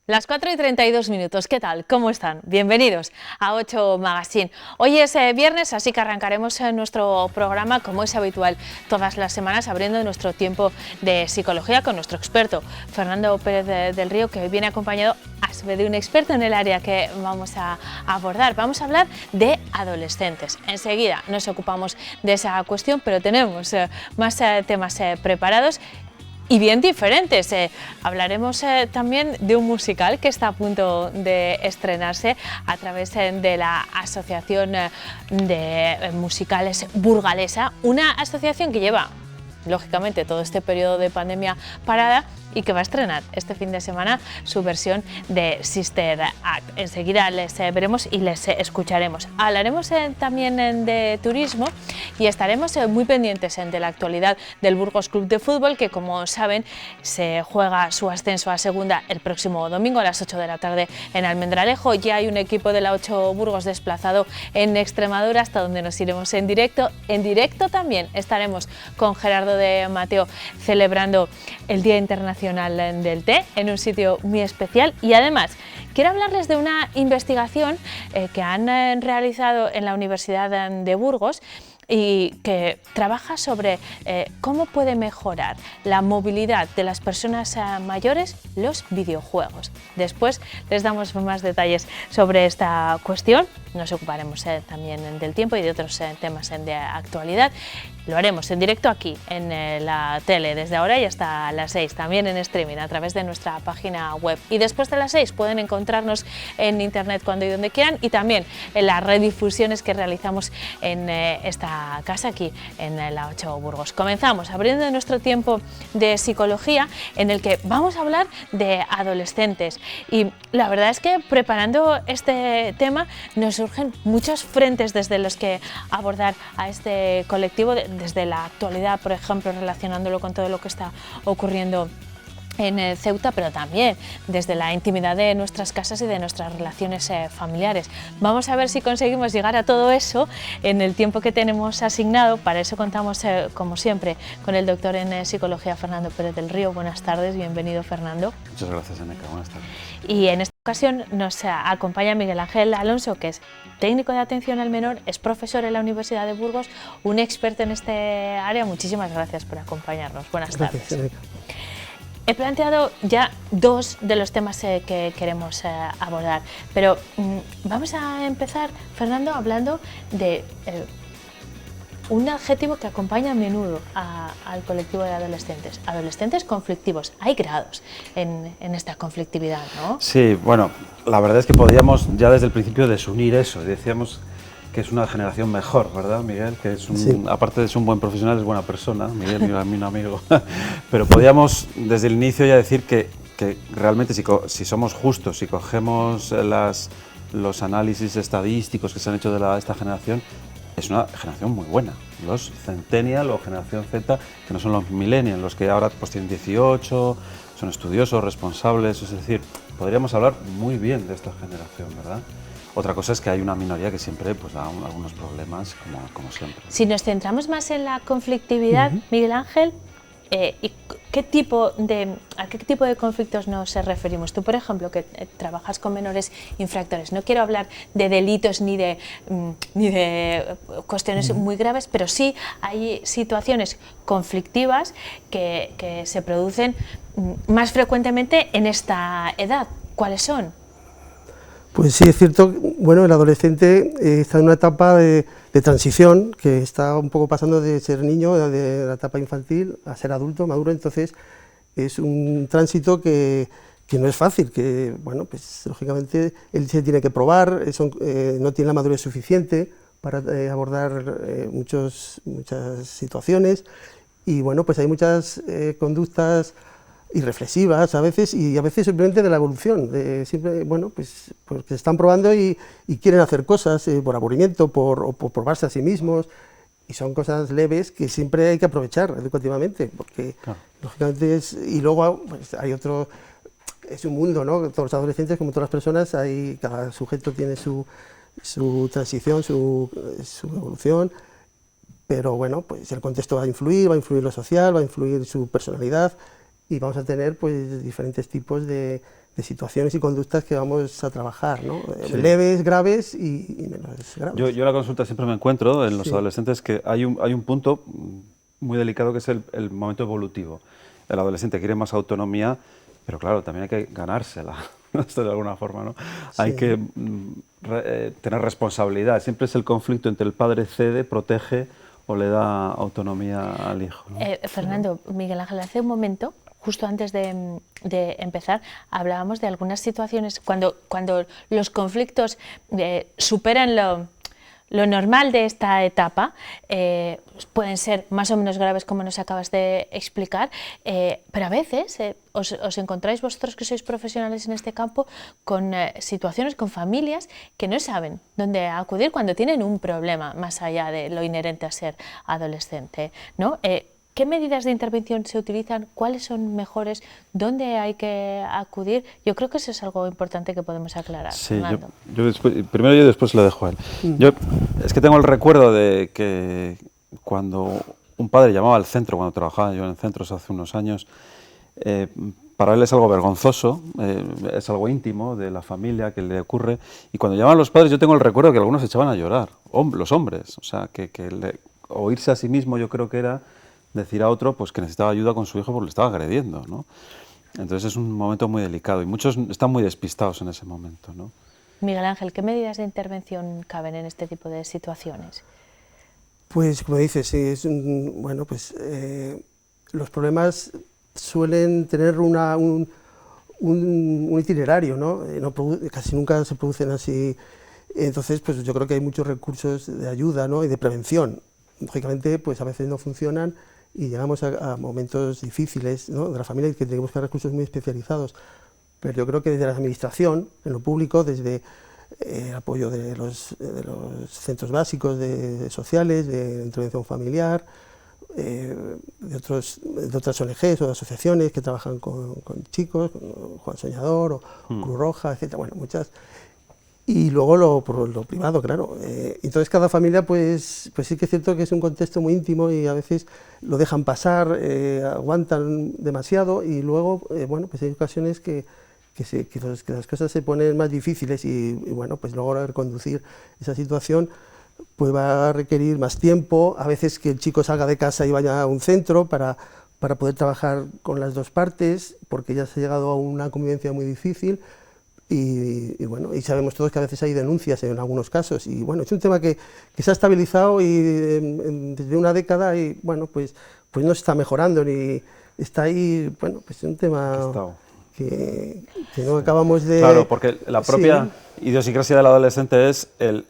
Las 4:32, ¿qué tal? ¿Cómo están? Bienvenidos a 8 Magazine. Hoy es viernes, así que arrancaremos nuestro programa como es habitual todas las semanas, abriendo nuestro tiempo de psicología con nuestro experto Fernando Pérez del Río, que hoy viene acompañado de un experto en el área que vamos a abordar. Vamos a hablar de adolescentes. Enseguida nos ocupamos de esa cuestión, pero tenemos más temas preparados y bien diferentes. Hablaremos también de un musical que está a punto de estrenarse a través de la Asociación de Musicales Burgalesa, una asociación que lleva, lógicamente, todo este periodo de pandemia parada y que va a estrenar este fin de semana su versión de Sister Act. Enseguida les veremos y les escucharemos. Hablaremos también de turismo y estaremos muy pendientes de la actualidad del Burgos Club de Fútbol, que, como saben, se juega su ascenso a segunda el próximo domingo a las 8 de la tarde en Almendralejo. Ya hay un equipo de la 8 Burgos desplazado en Extremadura, hasta donde nos iremos en directo. En directo también estaremos con Gerardo de Mateo celebrando el Día Internacional del Té en un sitio muy especial, y además quiero hablarles de una investigación que han realizado en la Universidad de Burgos y que trabaja sobre cómo puede mejorar la movilidad de las personas mayores los videojuegos. Después les damos más detalles sobre esta cuestión. Nos ocuparemos también del tiempo y de otros temas de actualidad. Lo haremos en directo aquí en la tele desde ahora y hasta las 6, también en streaming a través de nuestra página web. Y después de las 6 pueden encontrarnos en internet cuando y donde quieran, y también en las redifusiones que realizamos en esta casa aquí en la 8 Burgos. Comenzamos abriendo nuestro tiempo de psicología, en el que vamos a hablar de adolescentes. Y la verdad es que preparando este tema nos surgen muchos frentes desde los que abordar a este colectivo, desde la actualidad, por ejemplo, relacionándolo con todo lo que está ocurriendo en Ceuta, pero también desde la intimidad de nuestras casas y de nuestras relaciones familiares. Vamos a ver si conseguimos llegar a todo eso en el tiempo que tenemos asignado. Para eso contamos, como siempre, con el doctor en psicología Fernando Pérez del Río. Buenas tardes, bienvenido, Fernando. Muchas gracias, Aneca. Buenas tardes. Y en esta ocasión nos acompaña Miguel Ángel Alonso, que es técnico de atención al menor, es profesor en la Universidad de Burgos, un experto en este área. Muchísimas gracias por acompañarnos. Buenas tardes. Gracias, Aneca. He planteado ya dos de los temas que queremos abordar, pero vamos a empezar, Fernando, hablando de un adjetivo que acompaña a menudo al colectivo de adolescentes. Adolescentes conflictivos. Hay grados en esta conflictividad, ¿no? Sí, bueno, la verdad es que podríamos ya desde el principio desunir eso. Decíamos que es una generación mejor, ¿verdad, Miguel? Que es Sí. Aparte de ser un buen profesional, es buena persona. Miguel, mi amigo. Pero podríamos desde el inicio ya decir que realmente si somos justos, si cogemos los análisis estadísticos que se han hecho de esta generación, es una generación muy buena. Los Centennial o generación Z, que no son los Millennial, los que ahora pues tienen 18, son estudiosos, responsables, es decir, podríamos hablar muy bien de esta generación, ¿verdad? Otra cosa es que hay una minoría que siempre pues, da algunos problemas, como siempre. Si nos centramos más en la conflictividad, Miguel Ángel, ¿y a qué tipo de conflictos nos referimos? Tú, por ejemplo, que trabajas con menores infractores, no quiero hablar de delitos ni de cuestiones muy graves, pero sí hay situaciones conflictivas que se producen más frecuentemente en esta edad. ¿Cuáles son? Pues sí, es cierto, bueno, el adolescente está en una etapa de transición, que está un poco pasando de ser niño, de la etapa infantil, a ser adulto, maduro. Entonces es un tránsito que no es fácil, que, bueno, pues lógicamente él se tiene que probar, no tiene la madurez suficiente para abordar muchas situaciones, y bueno, pues hay muchas conductas irreflexivas a veces, y a veces simplemente de la evolución, siempre, bueno, pues porque están probando y quieren hacer cosas por aburrimiento, o por probarse a sí mismos, y son cosas leves que siempre hay que aprovechar educativamente, porque Claro. lógicamente y luego pues, hay otro, es un mundo, ¿no? Todos los adolescentes, como todas las personas, cada sujeto tiene su transición, su evolución, pero bueno, pues el contexto va a influir lo social, va a influir su personalidad, y vamos a tener pues diferentes tipos de situaciones y conductas que vamos a trabajar, ¿no? Sí. Leves, graves y menos graves. Yo en la consulta siempre me encuentro en los Sí. adolescentes que hay un punto muy delicado que es el momento evolutivo. El adolescente quiere más autonomía, pero claro, también hay que ganársela, esto de alguna forma, ¿no? Hay Sí. que tener responsabilidad. Siempre es el conflicto entre el padre cede, protege o le da autonomía al hijo, ¿no? Fernando, Miguel Ángel, hace un momento, justo antes de empezar, hablábamos de algunas situaciones cuando los conflictos superan lo normal de esta etapa, pueden ser más o menos graves como nos acabas de explicar, pero a veces os encontráis vosotros que sois profesionales en este campo con situaciones, con familias que no saben dónde acudir cuando tienen un problema más allá de lo inherente a ser adolescente, ¿no? ¿Qué medidas de intervención se utilizan? ¿Cuáles son mejores? ¿Dónde hay que acudir? Yo creo que eso es algo importante que podemos aclarar. Sí, Fernando. primero yo y después le dejo a él. Yo es que tengo el recuerdo de que cuando un padre llamaba al centro, cuando trabajaba yo en centros hace unos años, para él es algo vergonzoso, es algo íntimo de la familia que le ocurre, y cuando llamaban los padres yo tengo el recuerdo de que algunos se echaban a llorar, los hombres, o sea, oírse a sí mismo yo creo que era decir a otro pues que necesitaba ayuda con su hijo porque le estaba agrediendo, ¿no? Entonces es un momento muy delicado y muchos están muy despistados en ese momento, ¿no? Miguel Ángel, ¿qué medidas de intervención caben en este tipo de situaciones? Pues como dices, sí, bueno, pues los problemas suelen tener un itinerario, ¿no? Casi nunca se producen así. Entonces, pues yo creo que hay muchos recursos de ayuda, ¿no? Y de prevención. Lógicamente, pues a veces no funcionan y llegamos a momentos difíciles, ¿no? De la familia, y que tenemos que dar recursos muy especializados. Pero yo creo que desde la administración, en lo público, desde el apoyo de los centros básicos sociales, de intervención familiar, de otras ONGs o asociaciones que trabajan con chicos, con Juan Soñador o Cruz Roja, etc. Bueno, muchas. Y luego por lo privado, claro. Entonces cada familia, pues sí que es cierto que es un contexto muy íntimo y a veces lo dejan pasar, aguantan demasiado y luego, bueno, pues hay ocasiones que las cosas se ponen más difíciles y bueno, pues luego reconducir esa situación pues va a requerir más tiempo, a veces que el chico salga de casa y vaya a un centro para poder trabajar con las dos partes, porque ya se ha llegado a una convivencia muy difícil. Y bueno, y sabemos todos que a veces hay denuncias en algunos casos y bueno, es un tema que se ha estabilizado y desde una década y bueno, pues no se está mejorando ni está ahí, bueno, pues es un tema que no acabamos de... Claro, porque la propia idiosincrasia del adolescente es el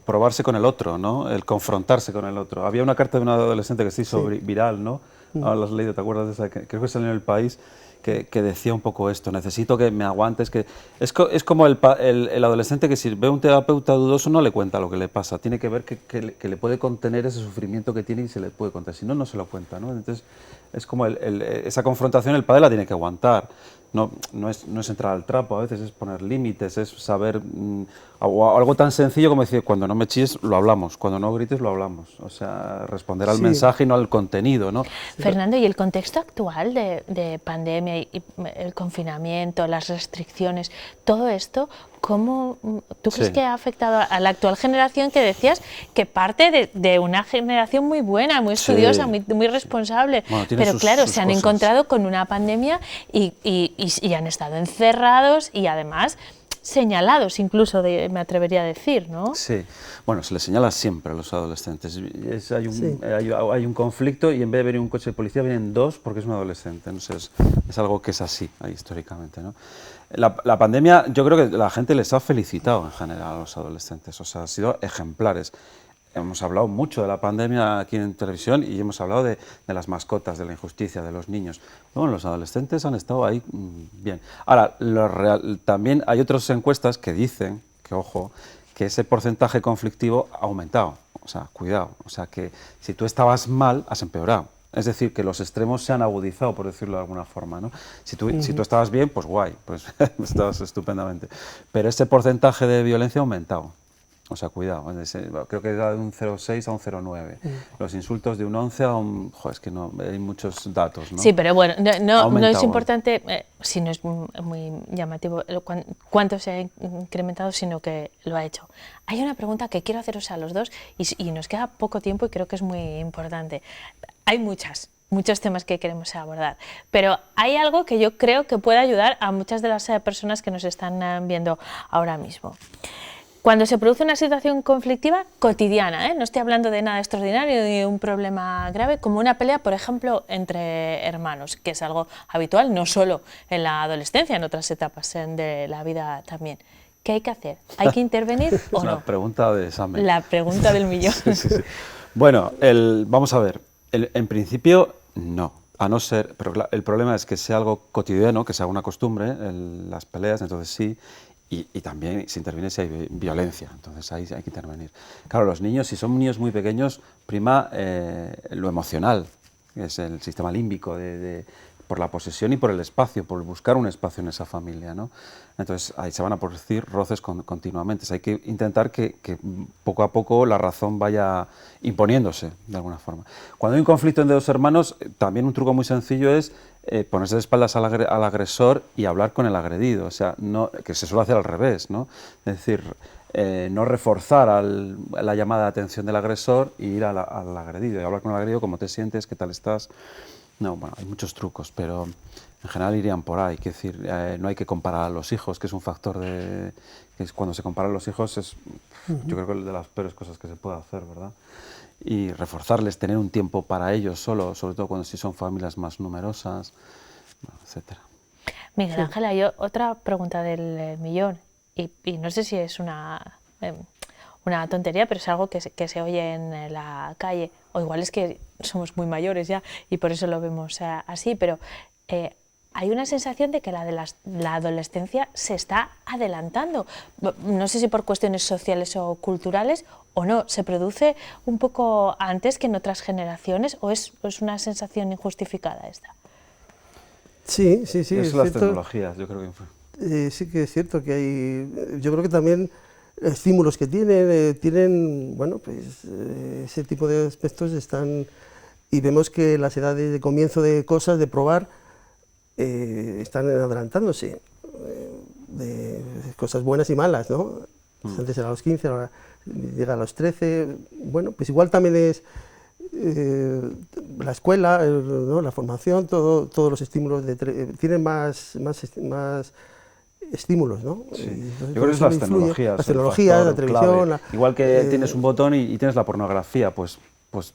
probarse con el otro, ¿no? El confrontarse con el otro. Había una carta de un adolescente que se hizo viral, ¿no? Ahora lo has leído, ¿te acuerdas de esa? Creo que salió en El País, que decía un poco esto, necesito que me aguantes, que es como el adolescente que si ve a un terapeuta dudoso no le cuenta lo que le pasa, tiene que ver que le puede contener ese sufrimiento que tiene y se le puede contar, si no, no se lo cuenta, ¿no? Entonces es como esa confrontación el padre la tiene que aguantar, no es entrar al trapo, a veces es poner límites, es saber, algo tan sencillo como decir, cuando no me chilles lo hablamos, cuando no grites lo hablamos, o sea, responder al mensaje y no al contenido, ¿no? Fernando, ¿y el contexto actual de pandemia y el confinamiento, las restricciones, todo esto, cómo tú crees que ha afectado a la actual generación que decías que parte de una generación muy buena, muy estudiosa, muy responsable, bueno, pero claro, se han cosas. encontrado con una pandemia y han estado encerrados y además señalados incluso, me atrevería a decir, ¿no? Sí, bueno, se les señala siempre a los adolescentes. Hay un conflicto y en vez de venir un coche de policía vienen dos porque es un adolescente. No sé, es algo que es así históricamente, ¿no? La pandemia, yo creo que la gente les ha felicitado en general a los adolescentes, o sea, han sido ejemplares. Hemos hablado mucho de la pandemia aquí en televisión y hemos hablado de las mascotas, de la injusticia, de los niños. Bueno, los adolescentes han estado ahí bien. Ahora, también hay otras encuestas que dicen, que ojo, que ese porcentaje conflictivo ha aumentado. O sea, cuidado. O sea, que si tú estabas mal, has empeorado. Es decir, que los extremos se han agudizado, por decirlo de alguna forma, ¿no? Si tú estabas bien, pues guay, pues estabas estupendamente. Pero ese porcentaje de violencia ha aumentado. O sea, cuidado, creo que era de un 0,6 a un 0,9. Los insultos de un 11 a un... Joder, es que no, hay muchos datos, ¿no? Sí, pero bueno, no es importante, si no es muy llamativo cuánto se ha incrementado, sino que lo ha hecho. Hay una pregunta que quiero haceros a los dos y nos queda poco tiempo y creo que es muy importante. Hay muchos temas que queremos abordar, pero hay algo que yo creo que puede ayudar a muchas de las personas que nos están viendo ahora mismo. Cuando se produce una situación conflictiva cotidiana, no estoy hablando de nada extraordinario ni de un problema grave, como una pelea, por ejemplo, entre hermanos, que es algo habitual no solo en la adolescencia, en otras etapas de la vida también. ¿Qué hay que hacer? ¿Hay que intervenir o no? La pregunta de examen. La pregunta del millón. Sí. Bueno, vamos a ver, en principio no, a no ser, pero el problema es que sea algo cotidiano, que sea una costumbre, las peleas, entonces sí. Y también se interviene si hay violencia, entonces ahí hay que intervenir. Claro, los niños, si son niños muy pequeños, prima lo emocional, que es el sistema límbico, por la posesión y por el espacio, por buscar un espacio en esa familia, ¿no? Entonces ahí se van a producir roces continuamente. Hay que intentar que poco a poco la razón vaya imponiéndose de alguna forma. Cuando hay un conflicto entre dos hermanos, también un truco muy sencillo es ponerse de espaldas al agresor y hablar con el agredido, o sea, que se suele hacer al revés, ¿no? Es decir, no reforzar la llamada de atención del agresor y ir al agredido y hablar con el agredido, cómo te sientes, qué tal estás. No, bueno, hay muchos trucos, pero en general irían por ahí. Es decir, no hay que comparar a los hijos, que es un factor que es cuando se comparan los hijos es, yo creo que de las peores cosas que se puede hacer, ¿verdad? Y reforzarles, tener un tiempo para ellos solo, sobre todo cuando sí son familias más numerosas, bueno, etcétera. Miguel Ángel, hay otra pregunta del millón, y no sé si es una tontería, pero es algo que se oye en la calle, o igual es que somos muy mayores ya y por eso lo vemos así, pero hay una sensación de que la adolescencia se está adelantando. No sé si por cuestiones sociales o culturales o no, ¿se produce un poco antes que en otras generaciones o es una sensación injustificada esta? Sí. Es las tecnologías, yo creo que sí que es cierto que hay, yo creo que también estímulos que tienen, bueno, pues ese tipo de aspectos están, y vemos que las edades de comienzo de cosas, de probar, están adelantándose, de cosas buenas y malas, ¿no? Antes era a los 15, ahora llega a los 13, bueno, pues igual también es la escuela, ¿no? La formación, todos los estímulos, tienen más estímulos, ¿no? Sí. Yo creo que es las tecnologías, la televisión. Igual que tienes un botón y tienes la pornografía, pues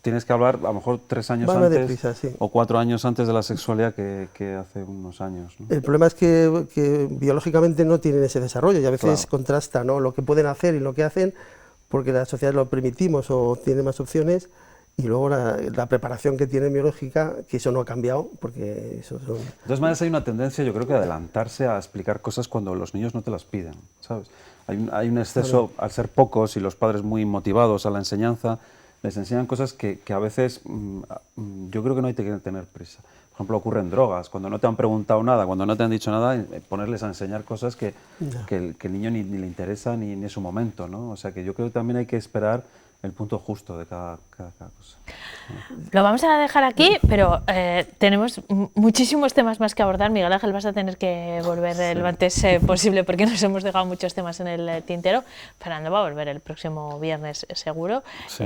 tienes que hablar a lo mejor 3 años antes deprisa, sí. o 4 años antes de la sexualidad que hace unos años, ¿no? El problema es que biológicamente no tienen ese desarrollo y a veces contrasta, ¿no? Lo que pueden hacer y lo que hacen, porque la sociedad lo permitimos o tiene más opciones, y luego la preparación que tiene biológica, que eso no ha cambiado, porque eso son... De todas maneras hay una tendencia, yo creo que a adelantarse a explicar cosas cuando los niños no te las piden, ¿sabes? Hay un exceso, al ser pocos y los padres muy motivados a la enseñanza, les enseñan cosas que a veces yo creo que no hay que tener prisa. Por ejemplo, ocurre en drogas, cuando no te han preguntado nada, cuando no te han dicho nada, ponerles a enseñar cosas que el niño ni le interesa ni es su momento, ¿no? O sea que yo creo que también hay que esperar el punto justo de cada cosa. Lo vamos a dejar aquí, pero tenemos muchísimos temas más que abordar. Miguel Ángel, vas a tener que volver lo antes posible porque nos hemos dejado muchos temas en el tintero. Fernando va a volver el próximo viernes seguro. Sí.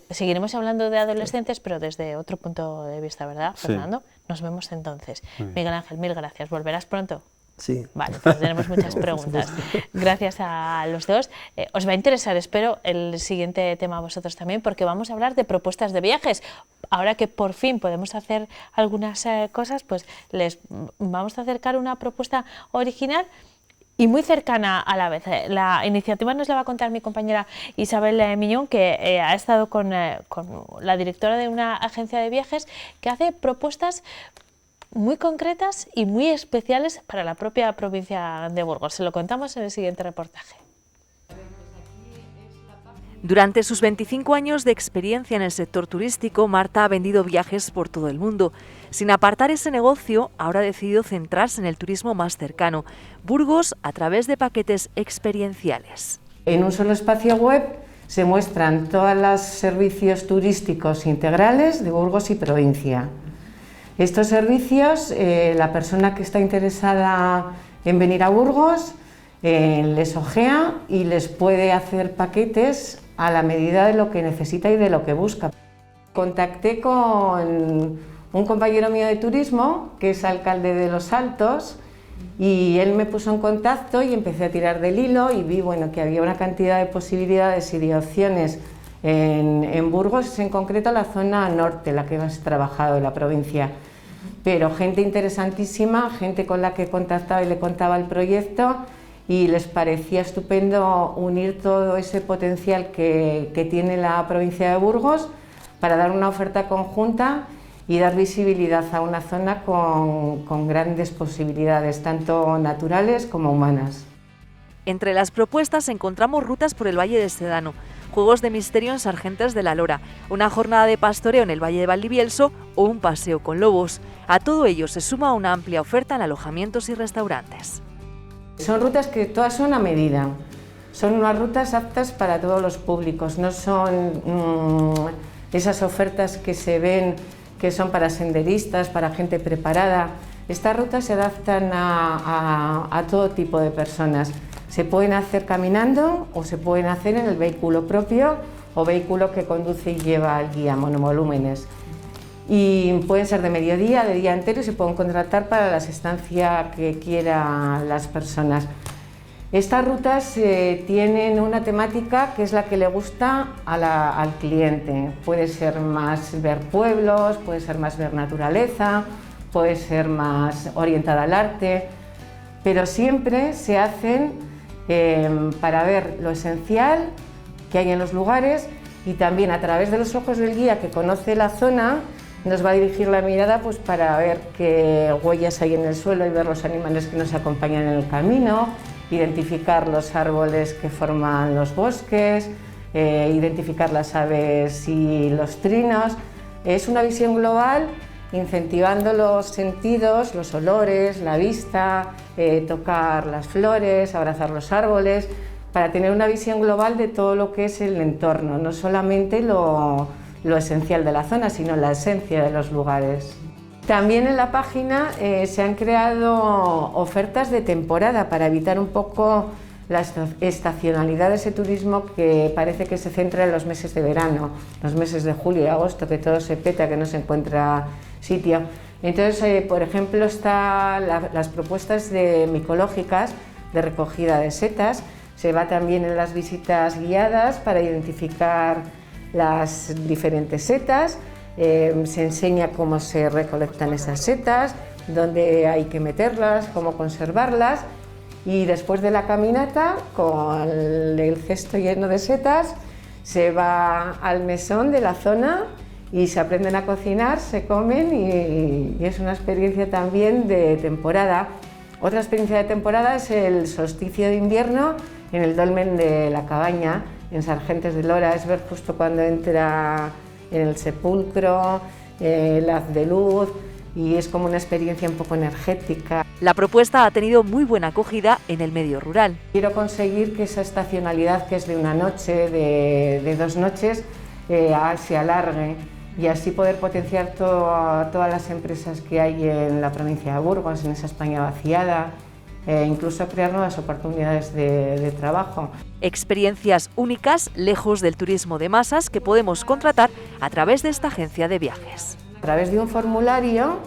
Seguiremos hablando de adolescentes, pero desde otro punto de vista, ¿verdad, Fernando? Sí. Nos vemos entonces. Miguel Ángel, mil gracias. ¿Volverás pronto? Sí. Vale, pues tenemos muchas preguntas. Gracias a los dos. Os va a interesar, espero, el siguiente tema a vosotros también, porque vamos a hablar de propuestas de viajes. Ahora que por fin podemos hacer algunas cosas, pues les vamos a acercar una propuesta original y muy cercana a la vez. La iniciativa nos la va a contar mi compañera Isabel Miñón, que ha estado con la directora de una agencia de viajes que hace propuestas muy concretas y muy especiales para la propia provincia de Burgos. Se lo contamos en el siguiente reportaje. Durante sus 25 años de experiencia en el sector turístico, Marta ha vendido viajes por todo el mundo. Sin apartar ese negocio, ahora ha decidido centrarse en el turismo más cercano, Burgos, a través de paquetes experienciales. En un solo espacio web se muestran todos los servicios turísticos integrales de Burgos y provincia. Estos servicios, la persona que está interesada en venir a Burgos les ojea y les puede hacer paquetes a la medida de lo que necesita y de lo que busca. Contacté con un compañero mío de turismo, que es alcalde de Los Altos, y él me puso en contacto y empecé a tirar del hilo y vi que había una cantidad de posibilidades y de opciones en Burgos, en concreto la zona norte, la que más he trabajado en la provincia. Pero gente interesantísima, gente con la que contactaba y le contaba el proyecto y les parecía estupendo unir todo ese potencial que tiene la provincia de Burgos para dar una oferta conjunta y dar visibilidad a una zona con grandes posibilidades, tanto naturales como humanas. Entre las propuestas encontramos rutas por el Valle del Sedano, juegos de misterio en Sargentes de la Lora, una jornada de pastoreo en el Valle de Valdivielso o un paseo con lobos. A todo ello se suma una amplia oferta en alojamientos y restaurantes. Son rutas que todas son a medida, son unas rutas aptas para todos los públicos, no son esas ofertas que se ven que son para senderistas, para gente preparada. Estas rutas se adaptan a todo tipo de personas. Se pueden hacer caminando o se pueden hacer en el vehículo propio o vehículo que conduce y lleva el guía monovolúmenes. Y pueden ser de mediodía, de día entero y se pueden contratar para la estancia que quieran las personas. Estas rutas tienen una temática que es la que le gusta al cliente. Puede ser más ver pueblos, puede ser más ver naturaleza, puede ser más orientada al arte, pero siempre se hacen para ver lo esencial que hay en los lugares y también a través de los ojos del guía que conoce la zona nos va a dirigir la mirada para ver qué huellas hay en el suelo y ver los animales que nos acompañan en el camino, identificar los árboles que forman los bosques, identificar las aves y los trinos. Es una visión global incentivando los sentidos, los olores, la vista, tocar las flores, abrazar los árboles, para tener una visión global de todo lo que es el entorno, no solamente lo esencial de la zona, sino la esencia de los lugares. También en la página se han creado ofertas de temporada para evitar un poco la estacionalidad de ese turismo que parece que se centra en los meses de verano, los meses de julio y agosto, que todo se peta, que no se encuentra sitio. Entonces, por ejemplo, están las propuestas micológicas de recogida de setas. Se va también en las visitas guiadas para identificar las diferentes setas. Se enseña cómo se recolectan esas setas, dónde hay que meterlas, cómo conservarlas, y después de la caminata, con el cesto lleno de setas, se va al mesón de la zona y se aprenden a cocinar, se comen y es una experiencia también de temporada. Otra experiencia de temporada es el solsticio de invierno en el dolmen de la Cabaña, en Sargentes de Lora. Es ver justo cuando entra en el sepulcro, el haz de luz, y es como una experiencia un poco energética. La propuesta ha tenido muy buena acogida en el medio rural. Quiero conseguir que esa estacionalidad, que es de una noche, de 2 noches, se alargue y así poder potenciar todas las empresas que hay en la provincia de Burgos, en esa España vaciada, incluso crear nuevas oportunidades de trabajo. Experiencias únicas, lejos del turismo de masas, que podemos contratar a través de esta agencia de viajes. A través de un formulario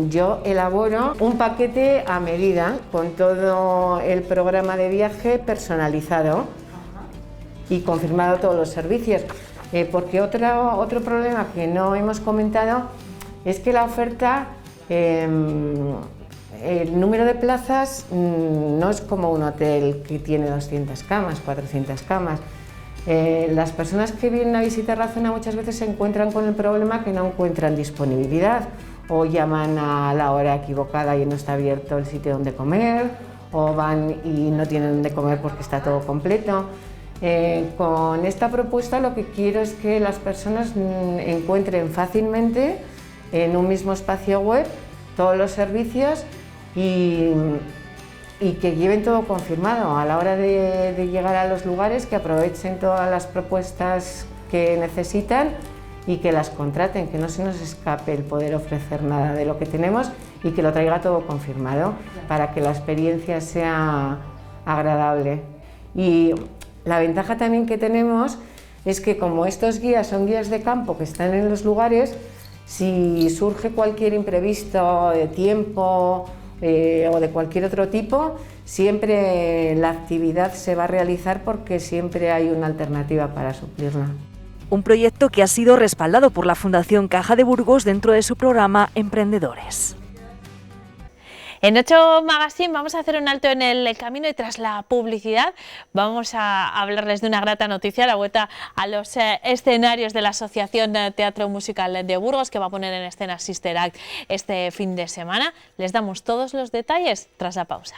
yo elaboro un paquete a medida con todo el programa de viaje personalizado y confirmado todos los servicios. Porque otro problema que no hemos comentado es que la oferta, el número de plazas no es como un hotel que tiene 200 camas, 400 camas. Las personas que vienen a visitar la zona muchas veces se encuentran con el problema que no encuentran disponibilidad, o llaman a la hora equivocada y no está abierto el sitio donde comer, o van y no tienen donde comer porque está todo completo. Con esta propuesta lo que quiero es que las personas encuentren fácilmente en un mismo espacio web todos los servicios y y que lleven todo confirmado a la hora de llegar a los lugares, que aprovechen todas las propuestas que necesitan y que las contraten, que no se nos escape el poder ofrecer nada de lo que tenemos y que lo traiga todo confirmado para que la experiencia sea agradable. Y la ventaja también que tenemos es que como estos guías son guías de campo que están en los lugares, si surge cualquier imprevisto de tiempo o de cualquier otro tipo, siempre la actividad se va a realizar porque siempre hay una alternativa para suplirla. Un proyecto que ha sido respaldado por la Fundación Caja de Burgos dentro de su programa Emprendedores. En 8 Magazine vamos a hacer un alto en el camino y tras la publicidad vamos a hablarles de una grata noticia, la vuelta a los escenarios de la Asociación de Teatro Musical de Burgos, que va a poner en escena Sister Act este fin de semana. Les damos todos los detalles tras la pausa.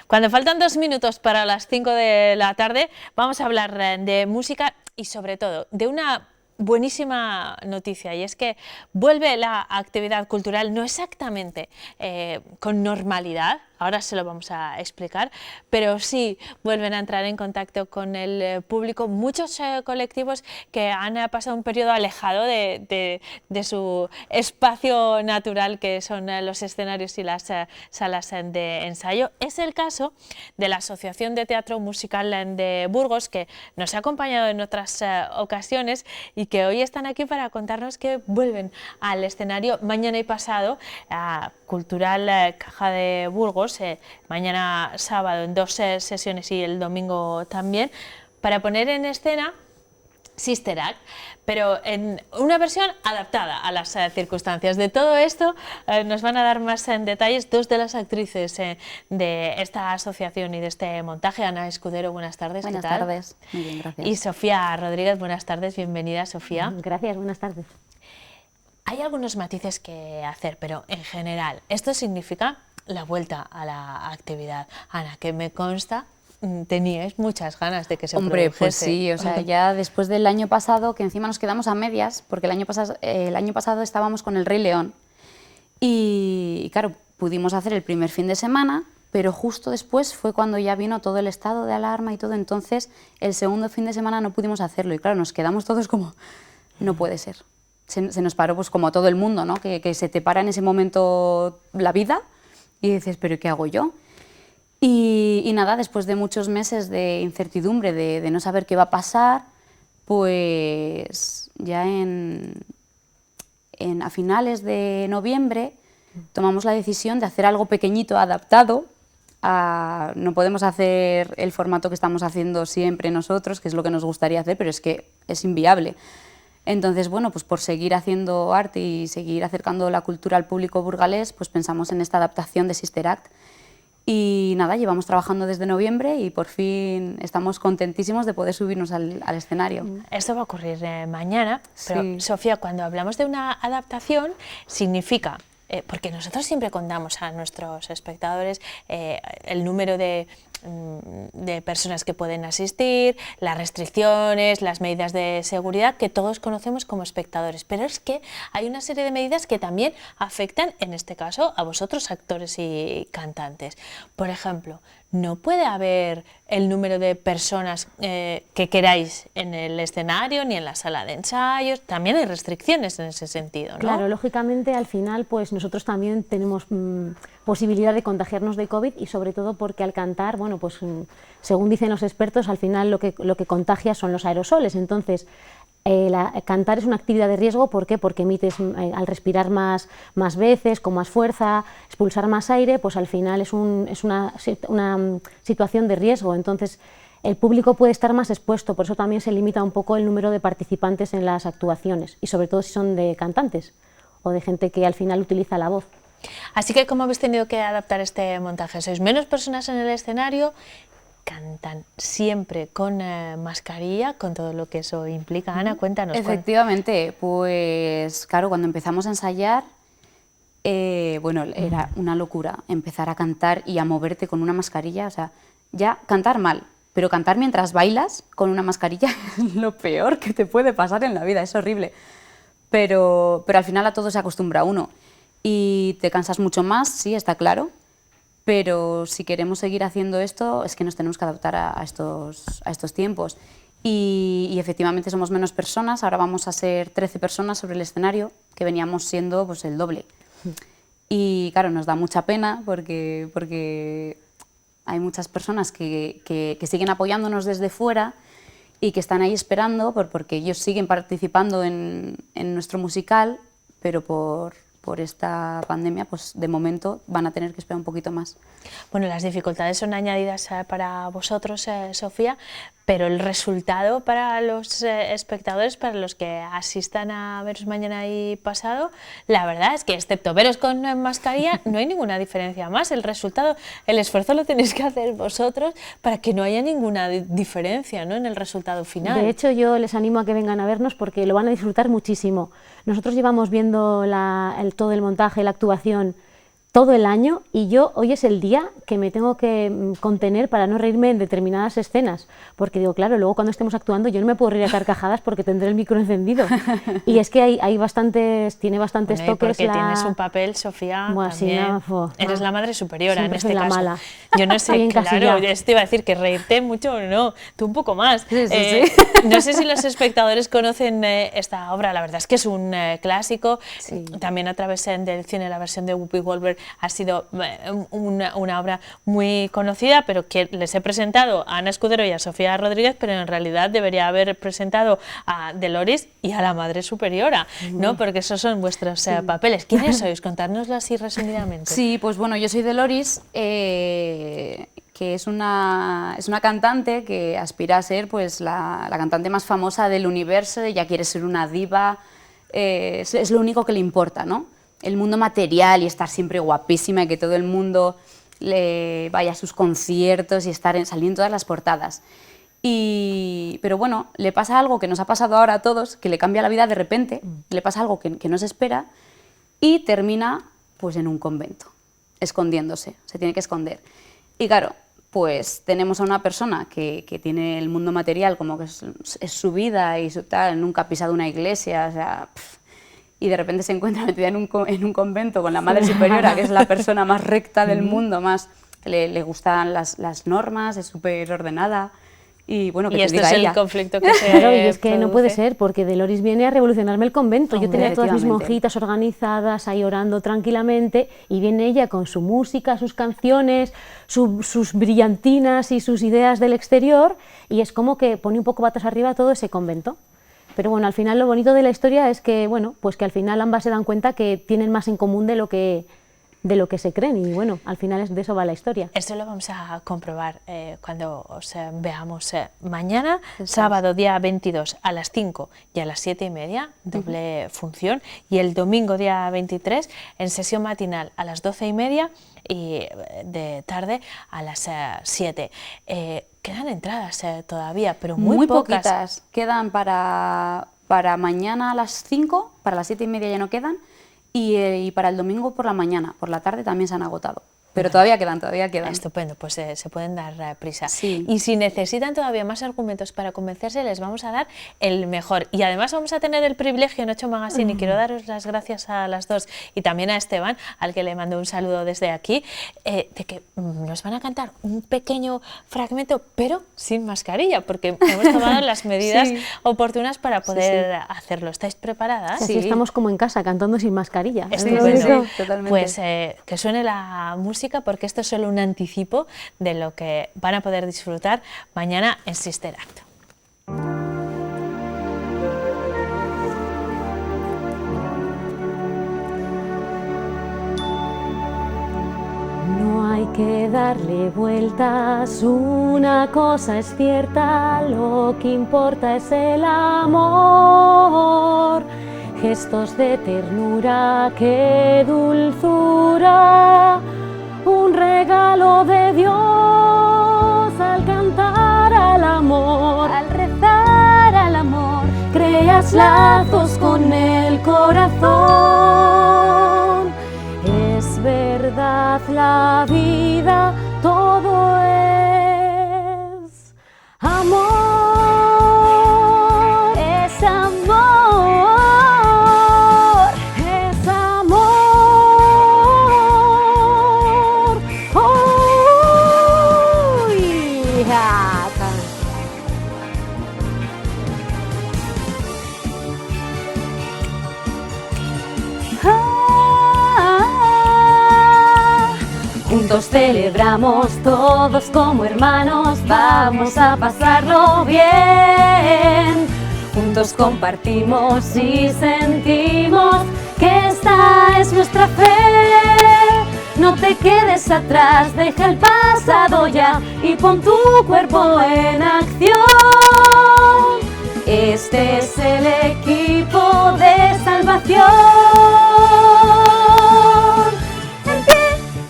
Cuando faltan 2 minutos para las 5 de la tarde, vamos a hablar de música y sobre todo de una buenísima noticia, y es que vuelve la actividad cultural no exactamente con normalidad, ahora se lo vamos a explicar, pero sí vuelven a entrar en contacto con el público muchos colectivos que han pasado un periodo alejado de su espacio natural, que son los escenarios y las salas de ensayo. Es el caso de la Asociación de Teatro Musical de Burgos, que nos ha acompañado en otras ocasiones y que hoy están aquí para contarnos que vuelven al escenario mañana y pasado a Cultural Caja de Burgos, mañana sábado en 2 sesiones y el domingo también, para poner en escena Sister Act, pero en una versión adaptada a las circunstancias. De todo esto nos van a dar más detalles 2 de las actrices de esta asociación y de este montaje. Ana Escudero, buenas tardes. Buenas ¿qué tal? tardes, muy bien, gracias. Y Sofía Rodríguez, buenas tardes, bienvenida Sofía. Gracias, buenas tardes. Hay algunos matices que hacer, pero en general esto significa la vuelta a la actividad. Ana, que me consta, teníais muchas ganas de que se Hombre, produjese. pues sí, o sea, ya después del año pasado, que encima nos quedamos a medias, porque el año pasado estábamos con el Rey León y claro, pudimos hacer el primer fin de semana, pero justo después fue cuando ya vino todo el estado de alarma y todo, entonces el segundo fin de semana no pudimos hacerlo y claro, nos quedamos todos como, no puede ser. Se nos paró pues como a todo el mundo, ¿no? Que se te para en ese momento la vida y dices, ¿pero qué hago yo? Y nada, después de muchos meses de incertidumbre, de no saber qué va a pasar, pues ya a finales de noviembre tomamos la decisión de hacer algo pequeñito, adaptado. No podemos hacer el formato que estamos haciendo siempre nosotros, que es lo que nos gustaría hacer, pero es que es inviable. Entonces, bueno, pues por seguir haciendo arte y seguir acercando la cultura al público burgalés, pues pensamos en esta adaptación de Sister Act. Y nada, llevamos trabajando desde noviembre y por fin estamos contentísimos de poder subirnos al escenario. Esto va a ocurrir mañana, pero Sí. Sofía, cuando hablamos de una adaptación, significa, porque nosotros siempre contamos a nuestros espectadores el número de personas que pueden asistir, las restricciones, las medidas de seguridad que todos conocemos como espectadores, pero es que hay una serie de medidas que también afectan, en este caso, a vosotros actores y cantantes. Por ejemplo, no puede haber el número de personas que queráis en el escenario ni en la sala de ensayos, también hay restricciones en ese sentido, ¿no? Claro, lógicamente al final pues nosotros también tenemos posibilidad de contagiarnos de COVID y sobre todo porque al cantar, bueno, pues según dicen los expertos, al final lo que contagia son los aerosoles, entonces cantar es una actividad de riesgo. ¿Por qué? Porque emites al respirar más veces, con más fuerza, expulsar más aire, pues al final es una situación de riesgo, entonces el público puede estar más expuesto, por eso también se limita un poco el número de participantes en las actuaciones y sobre todo si son de cantantes o de gente que al final utiliza la voz. Así que, ¿cómo habéis tenido que adaptar este montaje? ¿Sois menos personas en el escenario? ¿Cantan siempre con mascarilla, con todo lo que eso implica? Ana, cuéntanos. Efectivamente, pues claro, cuando empezamos a ensayar bueno, era una locura empezar a cantar y a moverte con una mascarilla, o sea, ya cantar mal, pero cantar mientras bailas con una mascarilla es lo peor que te puede pasar en la vida, es horrible. Pero al final a todo se acostumbra uno y te cansas mucho más, sí, está claro, pero si queremos seguir haciendo esto es que nos tenemos que adaptar a estos tiempos. Y efectivamente somos menos personas, ahora vamos a ser 13 personas sobre el escenario, que veníamos siendo pues, el doble. Y claro, nos da mucha pena porque hay muchas personas que siguen apoyándonos desde fuera y que están ahí esperando porque ellos siguen participando en nuestro musical, pero por esta pandemia, pues de momento van a tener que esperar un poquito más. Bueno, las dificultades son añadidas para vosotros, Sofía, pero el resultado para los espectadores, para los que asistan a veros mañana y pasado, la verdad es que excepto veros con mascarilla no hay ninguna diferencia más. El resultado, el esfuerzo lo tenéis que hacer vosotros para que no haya ninguna diferencia, ¿no?, en el resultado final. De hecho, yo les animo a que vengan a vernos porque lo van a disfrutar muchísimo. Nosotros llevamos viendo todo el montaje, la actuación, todo el año, y hoy es el día que me tengo que contener para no reírme en determinadas escenas, porque digo, claro, luego cuando estemos actuando yo no me puedo reír a carcajadas porque tendré el micro encendido. Y es que tiene bastantes toques. Porque tienes un papel, Sofía, bueno, también. Sí, eres la madre superiora en este la caso. Mala. Yo no sé, claro, te iba a decir que reírte mucho o no, tú un poco más. Sí. No sé si los espectadores conocen esta obra, la verdad es que es un clásico, Sí. También a través del cine, la versión de Whoopi Goldberg ha sido una obra muy conocida, pero que les he presentado a Ana Escudero y a Sofía Rodríguez, pero en realidad debería haber presentado a Deloris y a la Madre Superiora, ¿no? Porque esos son vuestros papeles. ¿Quiénes sois? Contárnoslo así resumidamente. Sí, pues bueno, yo soy Deloris, que es una cantante que aspira a ser pues, la cantante más famosa del universo, ella quiere ser una diva, es lo único que le importa, ¿no? El mundo material y estar siempre guapísima y que todo el mundo le vaya a sus conciertos y salir en todas las portadas. Pero bueno, le pasa algo que nos ha pasado ahora a todos, que le cambia la vida de repente, le pasa algo que no se espera y termina pues, en un convento, escondiéndose, se tiene que esconder. Y claro, pues tenemos a una persona que tiene el mundo material como que es su vida y su tal, nunca ha pisado una iglesia, o sea, y de repente se encuentra metida en un convento con la Madre Superiora, que es la persona más recta del mundo, más que le gustan las normas, es súper ordenada. Y bueno, que y te este diga es ella. el conflicto que se Claro, y es que no produce. puede ser, porque Deloris viene a revolucionarme el convento. Yo tenía todas mis efectivamente. monjitas organizadas, ahí orando tranquilamente, y viene ella con su música, sus canciones, sus brillantinas y sus ideas del exterior, y es como que pone un poco patas arriba todo ese convento. Pero bueno, al final lo bonito de la historia es que, bueno, pues que al final ambas se dan cuenta que tienen más en común de lo que se creen, y bueno, al final de eso va la historia. Esto lo vamos a comprobar cuando os veamos mañana, sábado día 22 a las 5 y a las 7:30, doble función, y el domingo día 23 en sesión matinal a las 12:30 y de tarde a las 7. Quedan entradas todavía, pero muy pocas. Poquitas. Quedan para mañana a las 5, para las 7:30 ya no quedan, y para el domingo por la mañana, por la tarde también se han agotado. Pero todavía quedan. Estupendo, pues se pueden dar prisa. Sí. Y si necesitan todavía más argumentos para convencerse, les vamos a dar el mejor. Y además vamos a tener el privilegio en 8 Magazine, y quiero daros las gracias a las dos, y también a Esteban, al que le mando un saludo desde aquí, de que nos van a cantar un pequeño fragmento, pero sin mascarilla, porque hemos tomado las medidas oportunas para poder hacerlo. ¿Estáis preparadas? Así estamos como en casa, cantando sin mascarilla. Estupendo. Sí, totalmente. Pues que suene la música, porque esto es solo un anticipo de lo que van a poder disfrutar mañana en Sister Act. No hay que darle vueltas, una cosa es cierta, lo que importa es el amor. Gestos de ternura, qué dulzura, un regalo de Dios al cantar al amor, al rezar al amor, creas lazos con el corazón amor, es amor, es amor. Uy, acá. Juntos celebramos todos como hermanos, vamos a pasarlo bien. Juntos compartimos y sentimos que esta es nuestra fe. No te quedes atrás, deja el pasado ya y pon tu cuerpo en acción. Este es el equipo de salvación.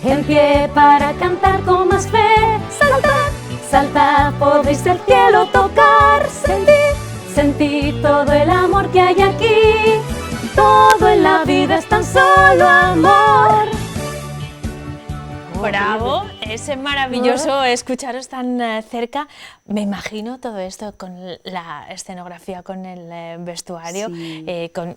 En pie para cantar con más fe, saltad, saltad, podéis el cielo tocar, sentid todo el amor que hay aquí, todo en la vida es tan solo amor. Bravo, es maravilloso escucharos tan cerca. Me imagino todo esto con la escenografía, con el vestuario. Sí.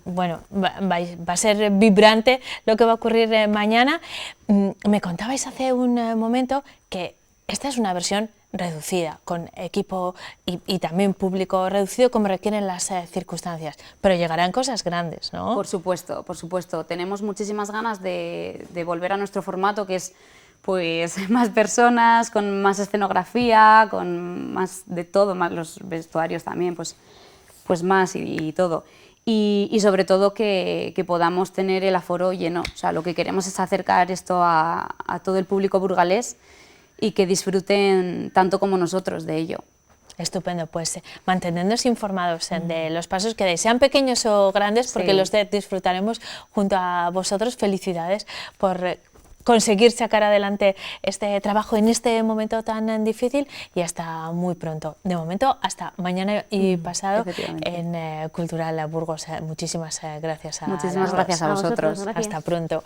Bueno, va a ser vibrante lo que va a ocurrir mañana. Me contabais hace un momento que esta es una versión reducida, con equipo y también público reducido como requieren las circunstancias, pero llegarán cosas grandes, ¿no? Por supuesto, por supuesto. Tenemos muchísimas ganas de volver a nuestro formato, que es pues más personas, con más escenografía, con más de todo, más los vestuarios también, pues más y todo. Y sobre todo que podamos tener el aforo lleno. O sea, lo que queremos es acercar esto a todo el público burgalés y que disfruten tanto como nosotros de ello. Estupendo, pues manteniéndonos informados de los pasos que deis, sean pequeños o grandes, porque los disfrutaremos junto a vosotros. Felicidades por conseguir sacar adelante este trabajo en este momento tan difícil y hasta muy pronto. De momento, hasta mañana y pasado en Cultural Burgos. Muchísimas gracias a Muchísimas gracias a vosotros. Gracias. Hasta pronto.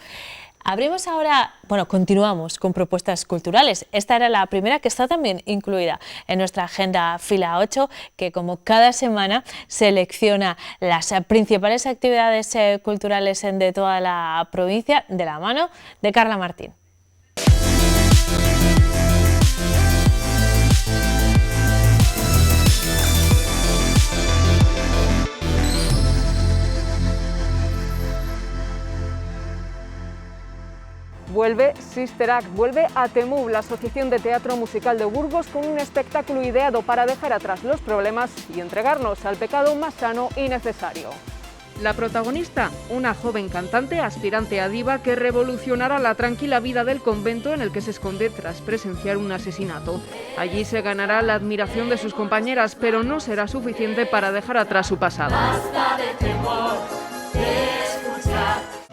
Abrimos ahora, bueno, continuamos con propuestas culturales. Esta era la primera, que está también incluida en nuestra agenda Fila 8, que como cada semana selecciona las principales actividades culturales de toda la provincia, de la mano de Carla Martín. Vuelve Sister Act, vuelve a TEMUB, la Asociación de Teatro Musical de Burgos, con un espectáculo ideado para dejar atrás los problemas y entregarnos al pecado más sano y necesario. La protagonista, una joven cantante aspirante a diva que revolucionará la tranquila vida del convento en el que se esconde tras presenciar un asesinato. Allí se ganará la admiración de sus compañeras, pero no será suficiente para dejar atrás su pasado. Basta de temor, de escuchar.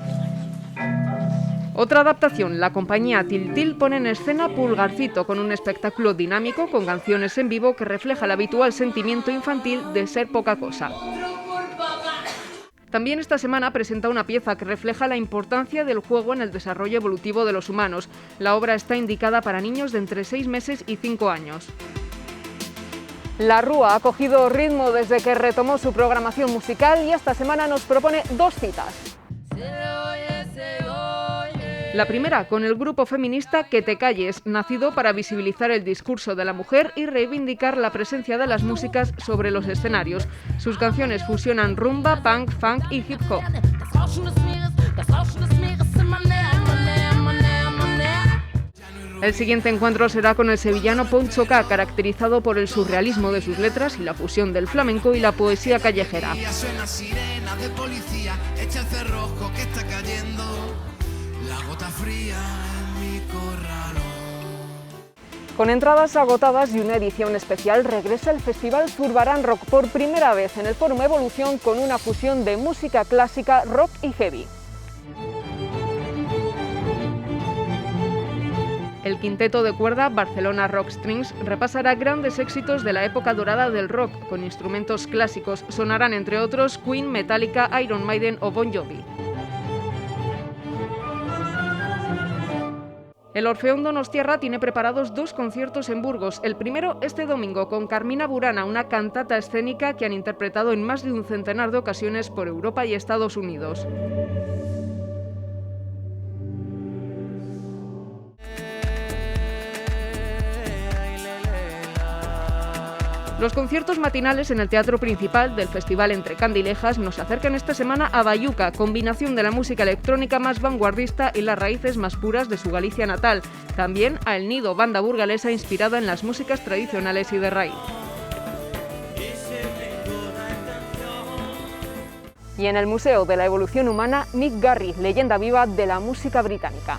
Otra adaptación, la compañía Tiltil pone en escena Pulgarcito, con un espectáculo dinámico con canciones en vivo que refleja el habitual sentimiento infantil de ser poca cosa. También esta semana presenta una pieza que refleja la importancia del juego en el desarrollo evolutivo de los humanos. La obra está indicada para niños de entre 6 meses y 5 años. La Rúa ha cogido ritmo desde que retomó su programación musical y esta semana nos propone 2 citas. La primera, con el grupo feminista Que te calles, nacido para visibilizar el discurso de la mujer y reivindicar la presencia de las músicas sobre los escenarios. Sus canciones fusionan rumba, punk, funk y hip hop. El siguiente encuentro será con el sevillano Poncho K, caracterizado por el surrealismo de sus letras y la fusión del flamenco y la poesía callejera. Con entradas agotadas y una edición especial, regresa el Festival Zurbarán Rock por primera vez en el Fórum Evolución, con una fusión de música clásica, rock y heavy. El quinteto de cuerda Barcelona Rock Strings repasará grandes éxitos de la época dorada del rock, con instrumentos clásicos. Sonarán entre otros Queen, Metallica, Iron Maiden o Bon Jovi. El Orfeón Donostiarra tiene preparados 2 conciertos en Burgos. El primero este domingo con Carmina Burana, una cantata escénica que han interpretado en más de un centenar de ocasiones por Europa y Estados Unidos. Los conciertos matinales en el Teatro Principal del Festival Entre Candilejas nos acercan esta semana a Bayuca, combinación de la música electrónica más vanguardista y las raíces más puras de su Galicia natal. También a El Nido, banda burgalesa inspirada en las músicas tradicionales y de raíz. Y en el Museo de la Evolución Humana, Mick Garry, leyenda viva de la música británica.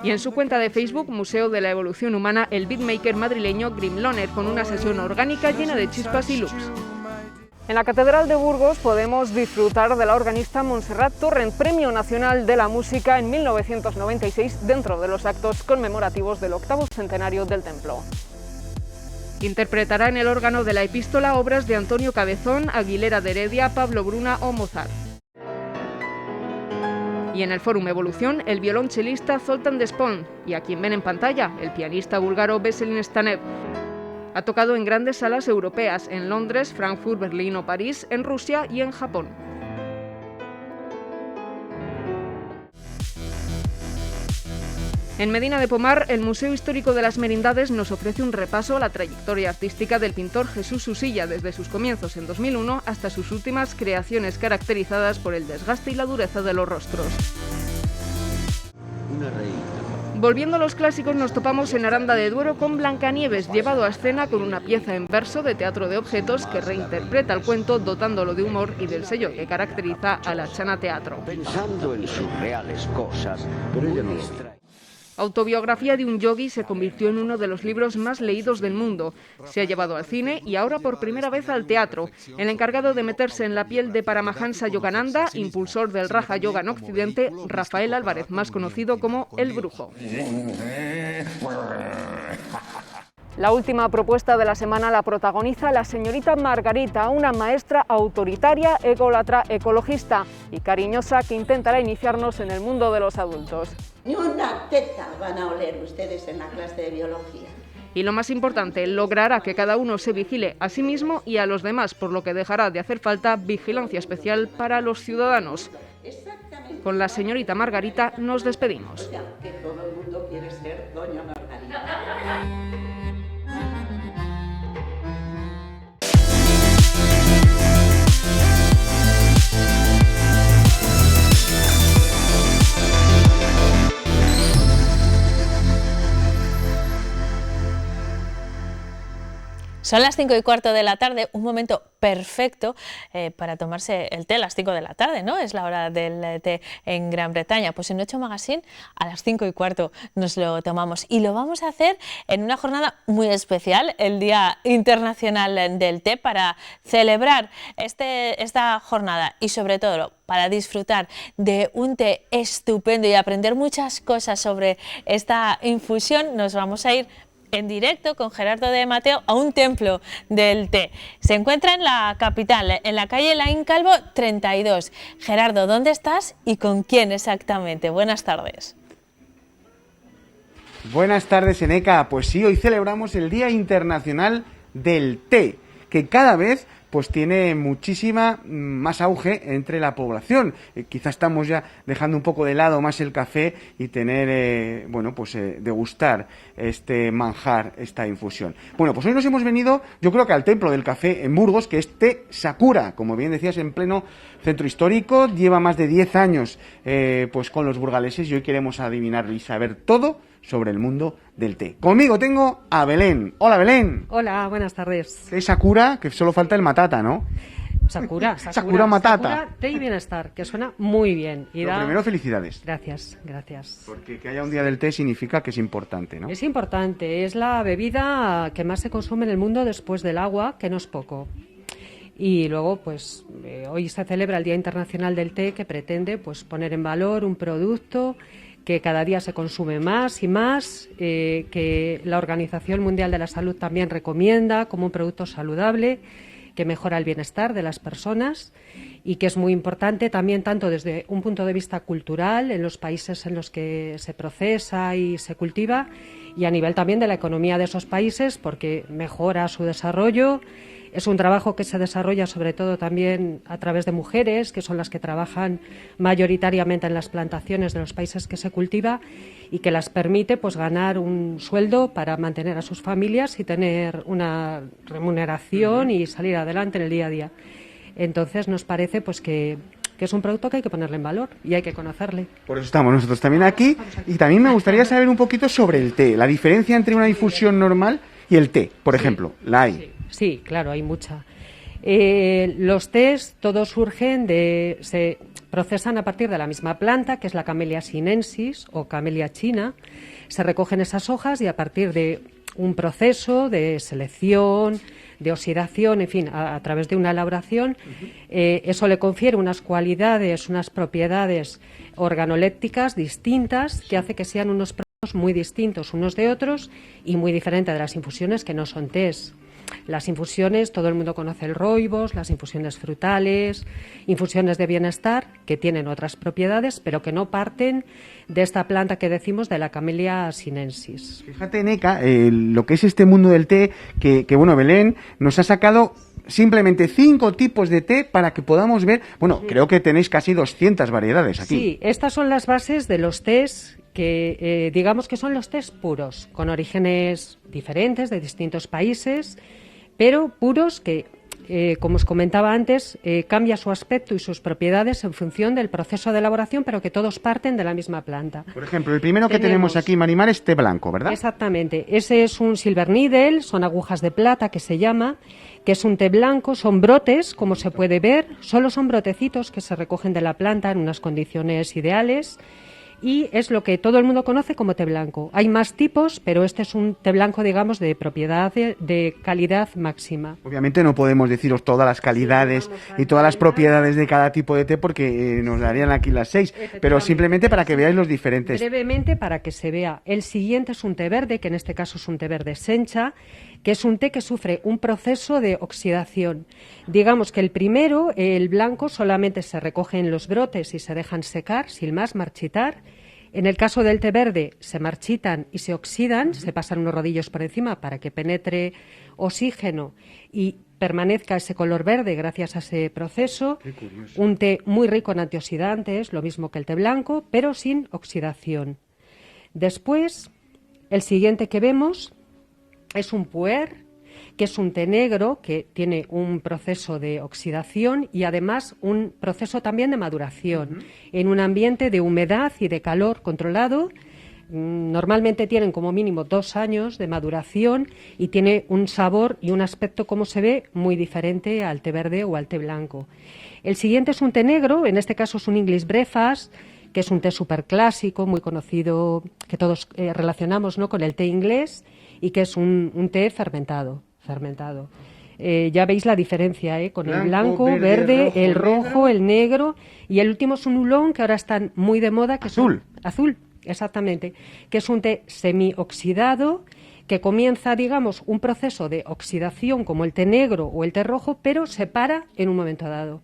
Y en su cuenta de Facebook, Museo de la Evolución Humana, el beatmaker madrileño Grim Loner, con una sesión orgánica llena de chispas y loops. En la Catedral de Burgos podemos disfrutar de la organista Montserrat Torrent, Premio Nacional de la Música en 1996, dentro de los actos conmemorativos del 8º centenario del templo. Interpretará en el órgano de la Epístola obras de Antonio Cabezón, Aguilera de Heredia, Pablo Bruna o Mozart. Y en el Fórum Evolución, el violonchelista Zoltán Despont, y a quien ven en pantalla, el pianista búlgaro Veselin Stanev. Ha tocado en grandes salas europeas, en Londres, Frankfurt, Berlín o París, en Rusia y en Japón. En Medina de Pomar, el Museo Histórico de las Merindades nos ofrece un repaso a la trayectoria artística del pintor Jesús Usilla, desde sus comienzos en 2001 hasta sus últimas creaciones caracterizadas por el desgaste y la dureza de los rostros. Volviendo a los clásicos, nos topamos en Aranda de Duero con Blancanieves, llevado a escena con una pieza en verso de teatro de objetos que reinterpreta el cuento dotándolo de humor y del sello que caracteriza a la Chana Teatro. Pensando en sus reales cosas, pero ella no lo... Autobiografía de un yogui se convirtió en uno de los libros más leídos del mundo. Se ha llevado al cine y ahora por primera vez al teatro. El encargado de meterse en la piel de Paramahansa Yogananda, impulsor del Raja Yoga en Occidente, Rafael Álvarez, más conocido como El Brujo. La última propuesta de la semana la protagoniza la señorita Margarita, una maestra autoritaria, ególatra, ecologista y cariñosa que intentará iniciarnos en el mundo de los adultos. Ni una teta van a oler ustedes en la clase de biología. Y lo más importante, logrará que cada uno se vigile a sí mismo y a los demás, por lo que dejará de hacer falta vigilancia especial para los ciudadanos. Con la señorita Margarita nos despedimos. O sea, que todo el mundo quiere ser doña Margarita. Son las 5:15 de la tarde, un momento perfecto para tomarse el té a las 5 de la tarde, ¿no? Es la hora del té en Gran Bretaña. Pues en 8 Magazine a las 5:15 nos lo tomamos y lo vamos a hacer en una jornada muy especial, el Día Internacional del Té, para celebrar esta jornada y sobre todo para disfrutar de un té estupendo y aprender muchas cosas sobre esta infusión. Nos vamos a ir en directo con Gerardo de Mateo a un templo del té. Se encuentra en la capital, en la calle Laín Calvo 32. Gerardo, ¿dónde estás y con quién exactamente? Buenas tardes. Buenas tardes, Eneca. Pues sí, hoy celebramos el Día Internacional del Té, que cada vez pues tiene muchísima más auge entre la población. Quizás estamos ya dejando un poco de lado más el café y tener, degustar este manjar, esta infusión. Bueno, pues hoy nos hemos venido, yo creo que al Templo del Café en Burgos, que es Té Sakura, como bien decías, en pleno centro histórico. Lleva más de 10 años pues con los burgaleses y hoy queremos adivinar y saber todo sobre el mundo del té. Conmigo tengo a Belén. Hola, Belén. Hola, buenas tardes. Té Sakura, que solo falta el matata, ¿no? Sakura matata. Sakura, té y bienestar, que suena muy bien. Y Lo primero, felicidades. Gracias. Porque que haya un día del té significa que es importante, ¿no? Es importante, es la bebida que más se consume en el mundo después del agua, que no es poco. Y luego, pues, hoy se celebra el Día Internacional del Té, que pretende, pues, poner en valor un producto que cada día se consume más y más, que la Organización Mundial de la Salud también recomienda como un producto saludable que mejora el bienestar de las personas y que es muy importante también tanto desde un punto de vista cultural en los países en los que se procesa y se cultiva y a nivel también de la economía de esos países porque mejora su desarrollo. Es un trabajo que se desarrolla sobre todo también a través de mujeres, que son las que trabajan mayoritariamente en las plantaciones de los países que se cultiva y que las permite pues ganar un sueldo para mantener a sus familias y tener una remuneración y salir adelante en el día a día. Entonces nos parece pues que es un producto que hay que ponerle en valor y hay que conocerle. Por eso estamos nosotros también aquí y también me gustaría saber un poquito sobre el té, la diferencia entre una difusión normal y el té, por ejemplo, la hay. Sí, claro, hay mucha. Los tés todos surgen se procesan a partir de la misma planta, que es la Camellia sinensis o Camellia china. Se recogen esas hojas y a partir de un proceso de selección, de oxidación, en fin, a través de una elaboración, eso le confiere unas cualidades, unas propiedades organolépticas distintas que hace que sean unos productos muy distintos unos de otros y muy diferentes de las infusiones que no son tés. Las infusiones, todo el mundo conoce el rooibos, las infusiones frutales, infusiones de bienestar, que tienen otras propiedades, pero que no parten de esta planta que decimos de la Camellia sinensis. Fíjate, Neca, lo que es este mundo del té, que bueno, Belén nos ha sacado simplemente 5 tipos de té para que podamos ver, bueno, creo que tenéis casi 200 variedades aquí. Sí, estas son las bases de los tés que digamos que son los tés puros, con orígenes diferentes de distintos países, pero puros que, como os comentaba antes, cambia su aspecto y sus propiedades en función del proceso de elaboración, pero que todos parten de la misma planta. Por ejemplo, el primero que tenemos aquí, Marimar, es té blanco, ¿verdad? Exactamente. Ese es un silver needle, son agujas de plata que se llama, que es un té blanco, son brotes, como se puede ver, solo son brotecitos que se recogen de la planta en unas condiciones ideales. Y es lo que todo el mundo conoce como té blanco. Hay más tipos, pero este es un té blanco, digamos, de propiedad de calidad máxima. Obviamente no podemos deciros todas las calidades y todas las propiedades de cada tipo de té porque nos darían aquí las 6, pero simplemente para que veáis los diferentes. Brevemente, para que se vea. El siguiente es un té verde, que en este caso es un té verde sencha, que es un té que sufre un proceso de oxidación. Digamos que el primero, el blanco, solamente se recogen los brotes y se dejan secar, sin más marchitar. En el caso del té verde, se marchitan y se oxidan, se pasan unos rodillos por encima para que penetre oxígeno y permanezca ese color verde gracias a ese proceso. Un té muy rico en antioxidantes, lo mismo que el té blanco, pero sin oxidación. Después, el siguiente que vemos es un puer, que es un té negro que tiene un proceso de oxidación y además un proceso también de maduración en un ambiente de humedad y de calor controlado. Normalmente tienen como mínimo 2 años de maduración y tiene un sabor y un aspecto, como se ve, muy diferente al té verde o al té blanco. El siguiente es un té negro, en este caso es un English breakfast, que es un té súper clásico, muy conocido, que todos relacionamos, ¿no?, con el té inglés, y que es un té fermentado. Ya veis la diferencia, con el blanco, verde, el rojo, el negro, y el último es un oolong, que ahora están muy de moda, que azul, exactamente, que es un té semioxidado, que comienza, digamos, un proceso de oxidación como el té negro o el té rojo, pero se para en un momento dado.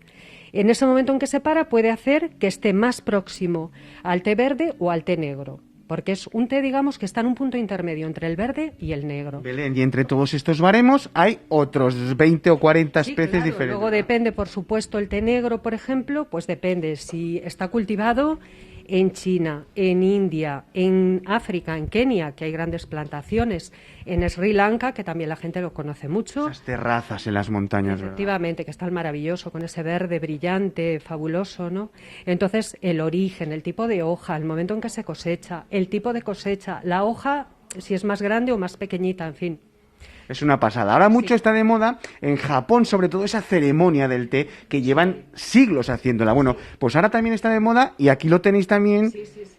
En ese momento en que se para puede hacer que esté más próximo al té verde o al té negro, porque es un té, digamos, que está en un punto intermedio entre el verde y el negro. Belén, y entre todos estos baremos hay otros 20 o 40 especies diferentes. Luego depende, por supuesto, el té negro, por ejemplo, pues depende si está cultivado en China, en India, en África, en Kenia, que hay grandes plantaciones, en Sri Lanka, que también la gente lo conoce mucho. Esas terrazas en las montañas, Efectivamente, que está el maravilloso, con ese verde brillante, fabuloso, ¿no? Entonces, el origen, el tipo de hoja, el momento en que se cosecha, el tipo de cosecha, la hoja, si es más grande o más pequeñita, en fin. Es una pasada. Ahora mucho está de moda en Japón, sobre todo esa ceremonia del té que llevan siglos haciéndola. Bueno, pues ahora también está de moda y aquí lo tenéis también,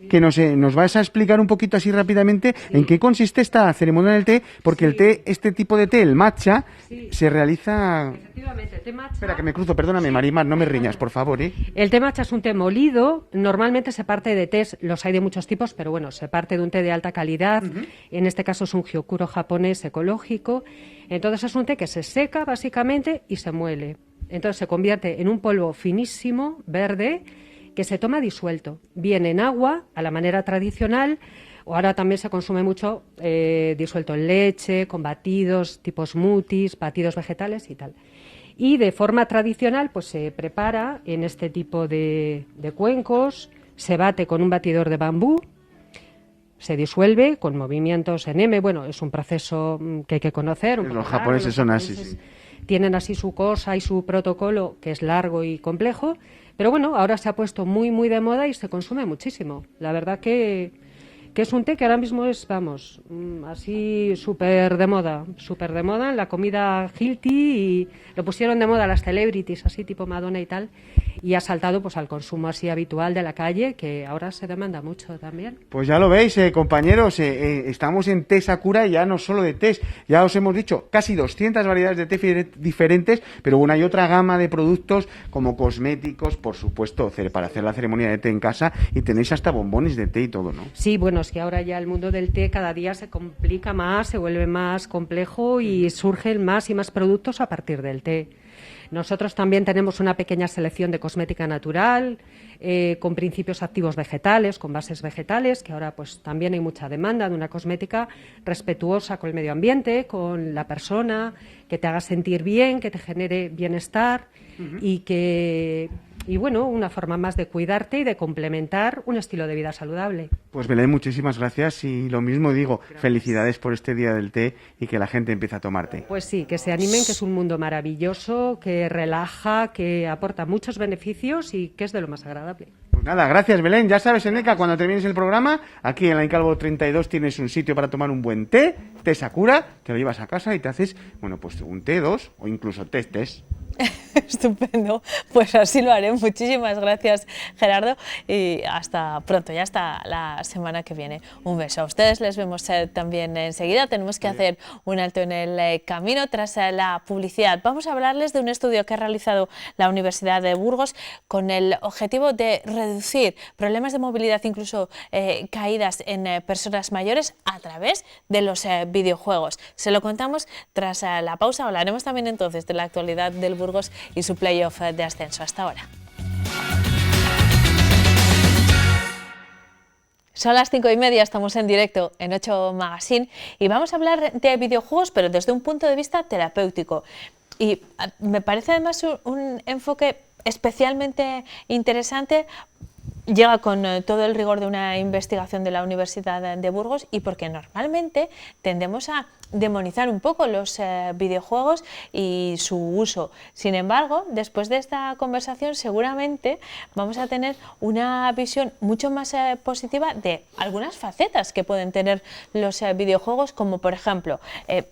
que nos vais a explicar un poquito así rápidamente en qué consiste esta ceremonia del té, porque el té, este tipo de té, el matcha, se realiza... Efectivamente, el té matcha... Espera, que me cruzo, perdóname, Marimar, no me riñas, por favor, ¿eh? El té matcha es un té molido, normalmente se parte de tés, los hay de muchos tipos, pero bueno, se parte de un té de alta calidad, en este caso es un gyokuro japonés ecológico, polvo. Entonces es un té que se seca básicamente y se muele. Entonces se convierte en un polvo finísimo, verde, que se toma disuelto, bien en agua, a la manera tradicional, o ahora también se consume mucho disuelto en leche, con batidos tipo smoothies, batidos vegetales y tal. Y de forma tradicional pues se prepara en este tipo de cuencos, se bate con un batidor de bambú, se disuelve con movimientos en M, bueno, es un proceso que hay que conocer. Los japoneses son así, sí. Tienen así su cosa y su protocolo, que es largo y complejo, pero bueno, ahora se ha puesto muy, muy de moda y se consume muchísimo. La verdad que es un té que ahora mismo es, vamos, así súper de moda en la comida healthy, y lo pusieron de moda las celebrities, así tipo Madonna y tal, y ha saltado pues al consumo así habitual de la calle, que ahora se demanda mucho también. Pues ya lo veis, compañeros, estamos en Té Sakura, ya no solo de tés, ya os hemos dicho, casi 200 variedades de té diferentes, pero bueno, hay otra gama de productos como cosméticos, por supuesto, para hacer la ceremonia de té en casa, y tenéis hasta bombones de té y todo, ¿no? Sí, bueno, es que ahora ya el mundo del té cada día se complica más, se vuelve más complejo y surgen más y más productos a partir del té. Nosotros también tenemos una pequeña selección de cosmética natural, con principios activos vegetales, con bases vegetales, que ahora pues también hay mucha demanda de una cosmética respetuosa con el medio ambiente, con la persona, que te haga sentir bien, que te genere bienestar y bueno, una forma más de cuidarte y de complementar un estilo de vida saludable. Pues Belén, muchísimas gracias, y lo mismo digo, felicidades por este día del té y que la gente empiece a tomar té. Pues sí, que se animen, que es un mundo maravilloso, que relaja, que aporta muchos beneficios y que es de lo más agradable. Pues nada, gracias Belén. Ya sabes, Eneca, cuando termines el programa, aquí en la Incalvo 32 tienes un sitio para tomar un buen té, Té Sakura, te lo llevas a casa y te haces, bueno, pues un té, dos o incluso tés. Estupendo, pues así lo haré. Muchísimas gracias, Gerardo, y hasta pronto, ya hasta la semana que viene. Un beso. A ustedes les vemos también enseguida. Tenemos que hacer un alto en el camino tras la publicidad. Vamos a hablarles de un estudio que ha realizado la Universidad de Burgos con el objetivo de reducir problemas de movilidad, incluso caídas en personas mayores a través de los videojuegos. Se lo contamos tras la pausa. Hablaremos también entonces de la actualidad del Burgos y su playoff de ascenso. Hasta ahora. Son las 5:30, estamos en directo en 8 Magazine y vamos a hablar de videojuegos, pero desde un punto de vista terapéutico. Y me parece además un enfoque especialmente interesante. Llega con todo el rigor de una investigación de la Universidad de Burgos, y porque normalmente tendemos a demonizar un poco los videojuegos y su uso. Sin embargo, después de esta conversación seguramente vamos a tener una visión mucho más positiva de algunas facetas que pueden tener los videojuegos, como por ejemplo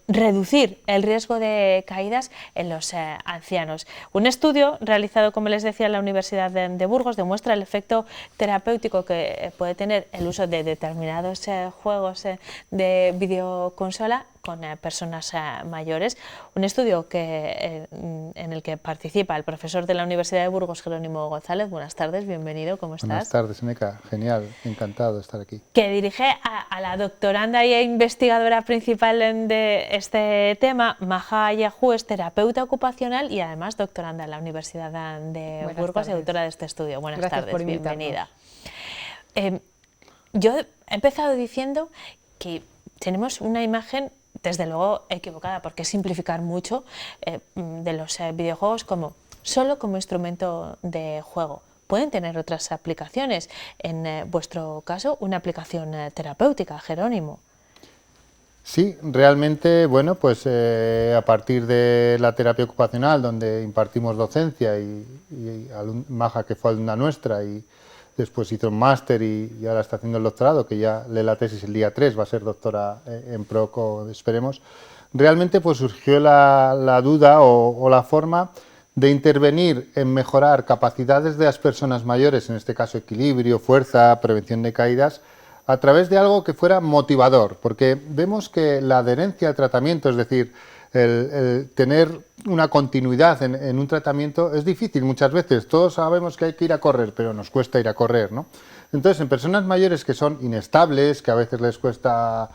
reducir el riesgo de caídas en los ancianos. Un estudio realizado, como les decía, en la Universidad de Burgos demuestra el efecto terapéutico que puede tener el uso de determinados juegos de videoconsola con personas mayores. Un estudio en el que participa el profesor de la Universidad de Burgos, Jerónimo González. Buenas tardes, bienvenido, ¿cómo estás? Buenas tardes, Eneca, genial, encantado de estar aquí. Que dirige a la doctoranda y investigadora principal de este tema, Maja Yahoo, es terapeuta ocupacional y además doctoranda en la Universidad de Burgos y autora de este estudio. Buenas tardes, bienvenida. Yo he empezado diciendo que tenemos una imagen, desde luego equivocada, porque es simplificar mucho, de los videojuegos solo como instrumento de juego. Pueden tener otras aplicaciones, en vuestro caso una aplicación terapéutica, Jerónimo. Sí, realmente, bueno, pues a partir de la terapia ocupacional, donde impartimos docencia y Maja, que fue alumna nuestra, y después hizo un máster y ahora está haciendo el doctorado, que ya lee la tesis el día 3, va a ser doctora en PROCO, esperemos. Realmente pues surgió la duda o la forma de intervenir en mejorar capacidades de las personas mayores, en este caso equilibrio, fuerza, prevención de caídas, a través de algo que fuera motivador, porque vemos que la adherencia al tratamiento, es decir, el tener una continuidad en un tratamiento es difícil muchas veces. Todos sabemos que hay que ir a correr, pero nos cuesta ir a correr, ¿no? Entonces, en personas mayores que son inestables, que a veces les cuesta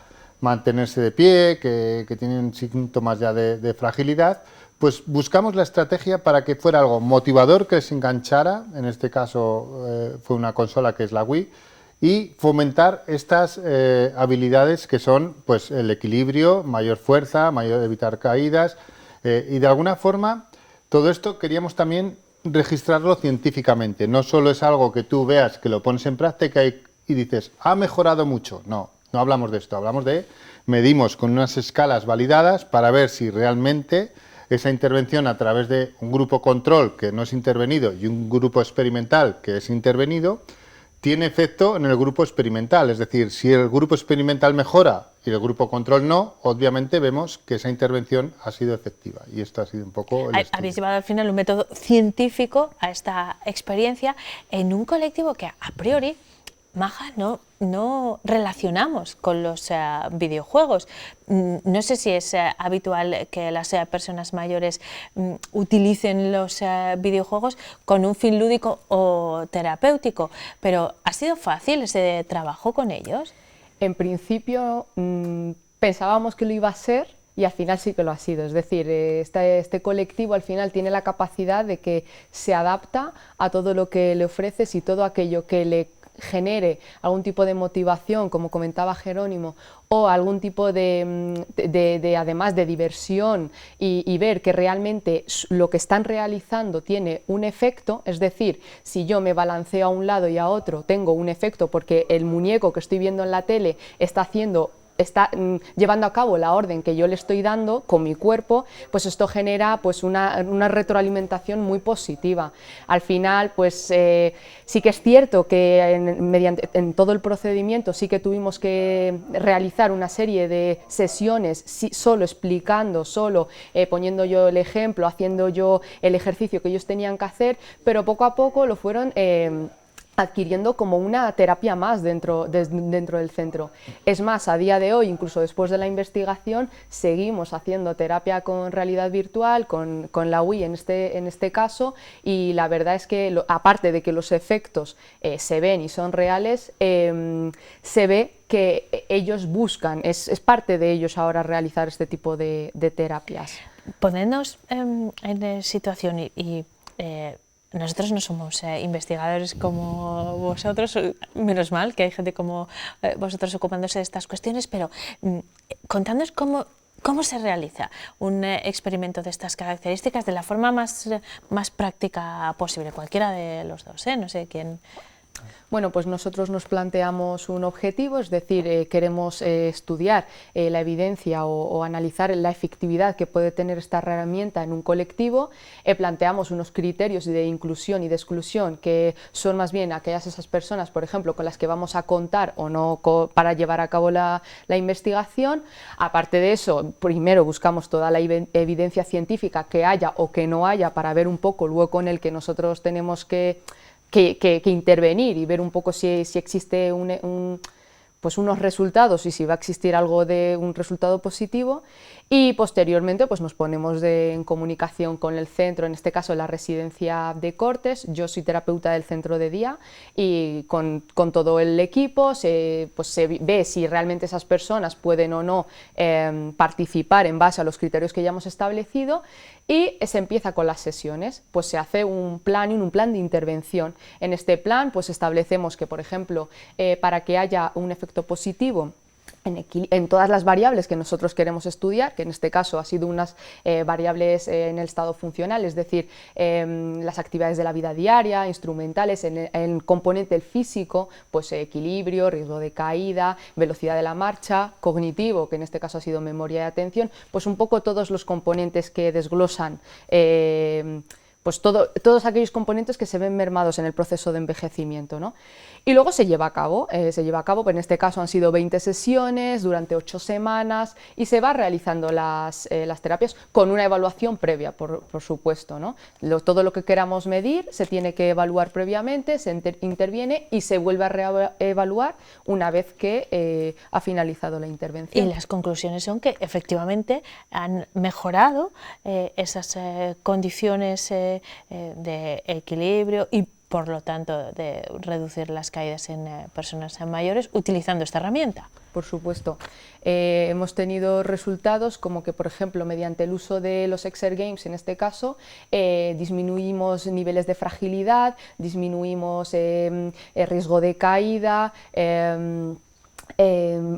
mantenerse de pie, que tienen síntomas ya de fragilidad, pues buscamos la estrategia para que fuera algo motivador, que les enganchara, en este caso fue una consola que es la Wii, y fomentar estas habilidades que son pues el equilibrio, mayor fuerza, evitar caídas, y de alguna forma todo esto queríamos también registrarlo científicamente. No solo es algo que tú veas, que lo pones en práctica y dices, ha mejorado mucho. No hablamos de esto, hablamos de medimos con unas escalas validadas para ver si realmente esa intervención a través de un grupo control que no es intervenido y un grupo experimental que es intervenido, tiene efecto en el grupo experimental. Es decir, si el grupo experimental mejora y el grupo control no, obviamente vemos que esa intervención ha sido efectiva. Y esto ha sido un poco el estudio. Habéis llevado al final un método científico a esta experiencia en un colectivo que a priori, Maja, no relacionamos con los videojuegos. No sé si es habitual que las personas mayores utilicen los videojuegos con un fin lúdico o terapéutico, pero ¿ha sido fácil ese trabajo con ellos? En principio pensábamos que lo iba a ser y al final sí que lo ha sido. Es decir, este colectivo al final tiene la capacidad de que se adapta a todo lo que le ofreces y todo aquello que le genere algún tipo de motivación, como comentaba Jerónimo, o algún tipo además de diversión y ver que realmente lo que están realizando tiene un efecto. Es decir, si yo me balanceo a un lado y a otro, tengo un efecto porque el muñeco que estoy viendo en la tele está llevando a cabo la orden que yo le estoy dando con mi cuerpo, pues esto genera pues una retroalimentación muy positiva. Al final, pues sí que es cierto que en todo el procedimiento sí que tuvimos que realizar una serie de sesiones solo explicando, poniendo yo el ejemplo, haciendo yo el ejercicio que ellos tenían que hacer, pero poco a poco lo fueron adquiriendo como una terapia más dentro del centro. Es más, a día de hoy, incluso después de la investigación, seguimos haciendo terapia con realidad virtual, con la Wii en este caso, y la verdad es que, aparte de que los efectos se ven y son reales, se ve que ellos buscan, es parte de ellos ahora realizar este tipo de terapias. Ponernos en situación y nosotros no somos investigadores como vosotros, menos mal que hay gente como vosotros ocupándose de estas cuestiones, pero contadnos cómo se realiza un experimento de estas características de la forma más práctica posible, cualquiera de los dos, no sé quién. Bueno, pues nosotros nos planteamos un objetivo, es decir, queremos estudiar la evidencia o analizar la efectividad que puede tener esta herramienta en un colectivo. Planteamos unos criterios de inclusión y de exclusión que son más bien esas personas, por ejemplo, con las que vamos a contar o no para llevar a cabo la investigación. Aparte de eso, primero buscamos toda la evidencia científica que haya o que no haya para ver un poco el hueco en el que nosotros tenemos que intervenir y ver un poco si existe pues unos resultados y si va a existir algo de un resultado positivo, y posteriormente pues nos ponemos en comunicación con el centro, en este caso la residencia de Cortes. Yo soy terapeuta del centro de día y con todo el equipo se ve si realmente esas personas pueden o no participar en base a los criterios que ya hemos establecido, y se empieza con las sesiones. Pues se hace un plan de intervención. En este plan pues establecemos que, por ejemplo, para que haya un efecto positivo en todas las variables que nosotros queremos estudiar, que en este caso ha sido unas variables en el estado funcional, es decir, las actividades de la vida diaria, instrumentales, en el componente físico, pues equilibrio, riesgo de caída, velocidad de la marcha, cognitivo, que en este caso ha sido memoria y atención, pues un poco todos los componentes que desglosan pues todos aquellos componentes que se ven mermados en el proceso de envejecimiento, ¿no? Y luego se lleva a cabo, pues en este caso han sido 20 sesiones durante 8 semanas y se va realizando las terapias con una evaluación previa, por supuesto, ¿no? Todo lo que queramos medir se tiene que evaluar previamente, se interviene y se vuelve a reevaluar una vez que ha finalizado la intervención. Y las conclusiones son que efectivamente han mejorado esas condiciones de equilibrio y por lo tanto, de reducir las caídas en personas mayores utilizando esta herramienta. Por supuesto. Hemos tenido resultados como que, por ejemplo, mediante el uso de los Exergames, en este caso, disminuimos niveles de fragilidad, disminuimos riesgo de caída,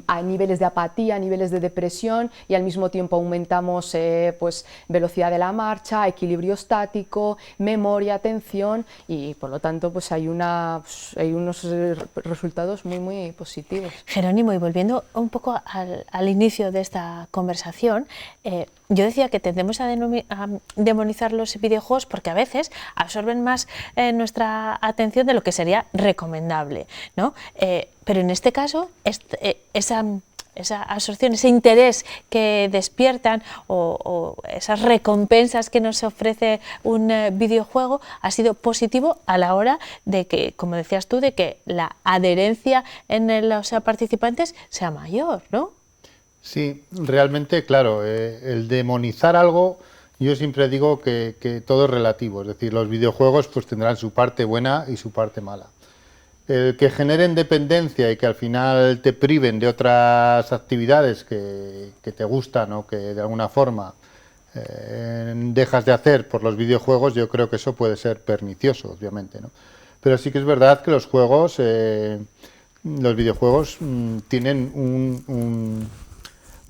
a niveles de apatía, a niveles de depresión, y al mismo tiempo aumentamos pues, velocidad de la marcha, equilibrio estático, memoria, atención, y por lo tanto pues, hay unos resultados muy positivos. Jerónimo, y volviendo un poco al inicio de esta conversación, yo decía que tendemos a demonizar los videojuegos porque a veces absorben más nuestra atención de lo que sería recomendable, ¿no? Pero en este caso, esa absorción, ese interés que despiertan o esas recompensas que nos ofrece un videojuego ha sido positivo a la hora de que, como decías tú, de que la adherencia en los participantes sea mayor, ¿no? Sí, realmente, claro, el demonizar algo, yo siempre digo que todo es relativo, es decir, los videojuegos pues tendrán su parte buena y su parte mala. El que generen dependencia y que al final te priven de otras actividades que te gustan o que de alguna forma dejas de hacer por los videojuegos, yo creo que eso puede ser pernicioso, obviamente, ¿no? Pero sí que es verdad que los videojuegos tienen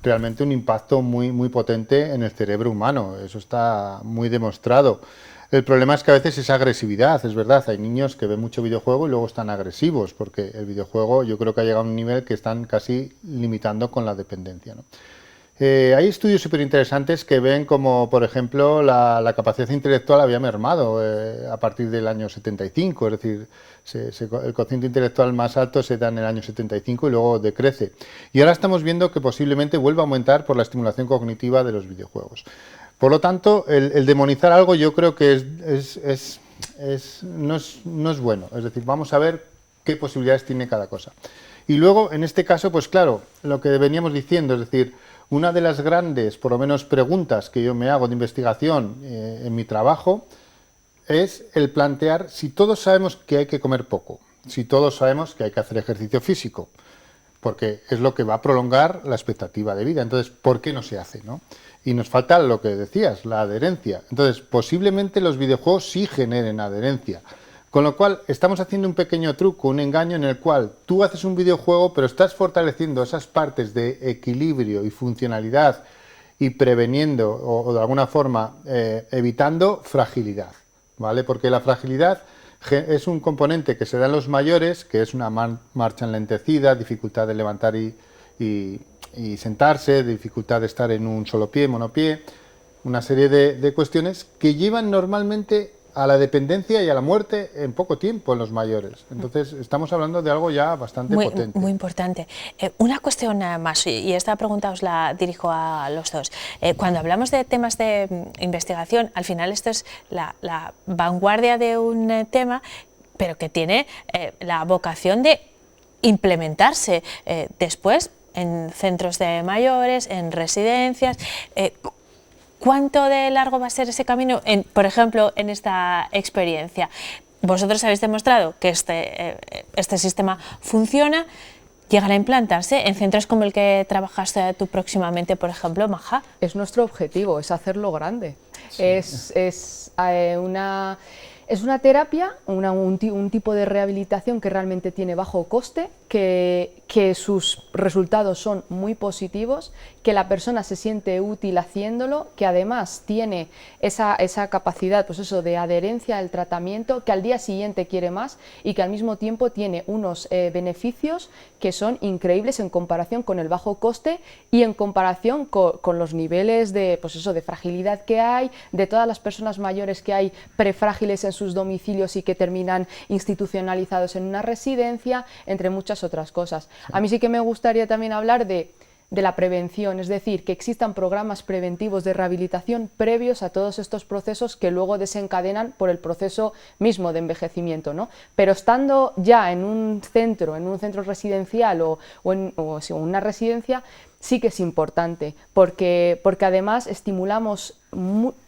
realmente un impacto muy potente en el cerebro humano, eso está muy demostrado. El problema es que a veces es agresividad, es verdad, hay niños que ven mucho videojuego y luego están agresivos, porque el videojuego yo creo que ha llegado a un nivel que están casi limitando con la dependencia, ¿no? Hay estudios súper interesantes que ven como, por ejemplo, la capacidad intelectual había mermado a partir del año 75, es decir, el cociente intelectual más alto se da en el año 75 y luego decrece. Y ahora estamos viendo que posiblemente vuelva a aumentar por la estimulación cognitiva de los videojuegos. Por lo tanto, el demonizar algo yo creo que no es bueno, es decir, vamos a ver qué posibilidades tiene cada cosa. Y luego, en este caso, pues claro, lo que veníamos diciendo, es decir, una de las grandes, por lo menos, preguntas que yo me hago de investigación en mi trabajo es el plantear si todos sabemos que hay que comer poco, si todos sabemos que hay que hacer ejercicio físico, porque es lo que va a prolongar la expectativa de vida. Entonces, ¿por qué no se hace, no? Y nos falta lo que decías, la adherencia. Entonces, posiblemente los videojuegos sí generen adherencia. Con lo cual, estamos haciendo un pequeño truco, un engaño en el cual tú haces un videojuego, pero estás fortaleciendo esas partes de equilibrio y funcionalidad y preveniendo o de alguna forma evitando fragilidad, ¿vale? Porque la fragilidad es un componente que se da en los mayores, que es una marcha enlentecida, dificultad de levantar y sentarse, dificultad de estar en un solo pie, monopié, una serie de cuestiones que llevan normalmente a la dependencia y a la muerte en poco tiempo en los mayores. Entonces estamos hablando de algo ya bastante potente. Muy importante. Una cuestión más, y esta pregunta os la dirijo a los dos. Cuando hablamos de temas de investigación, al final esto es la vanguardia de un tema, pero que tiene la vocación de implementarse después en centros de mayores, en residencias. ¿Cuánto de largo va a ser ese camino, por ejemplo, en esta experiencia? Vosotros habéis demostrado que este sistema funciona, llegará a implantarse en centros como el que trabajas tú próximamente, por ejemplo, Maja. Es nuestro objetivo, es hacerlo grande. Sí. Es una terapia, un tipo de rehabilitación que realmente tiene bajo coste, que sus resultados son muy positivos, que la persona se siente útil haciéndolo, que además tiene esa capacidad, pues eso, de adherencia al tratamiento, que al día siguiente quiere más y que al mismo tiempo tiene unos beneficios que son increíbles en comparación con el bajo coste y en comparación con los niveles de, pues eso, de fragilidad que hay, de todas las personas mayores que hay prefrágiles en sus domicilios y que terminan institucionalizados en una residencia, entre muchas otras cosas. A mí sí que me gustaría también hablar de la prevención, es decir, que existan programas preventivos de rehabilitación previos a todos estos procesos que luego desencadenan por el proceso mismo de envejecimiento, ¿no? Pero estando ya en un centro residencial o en una residencia, sí que es importante, porque además estimulamos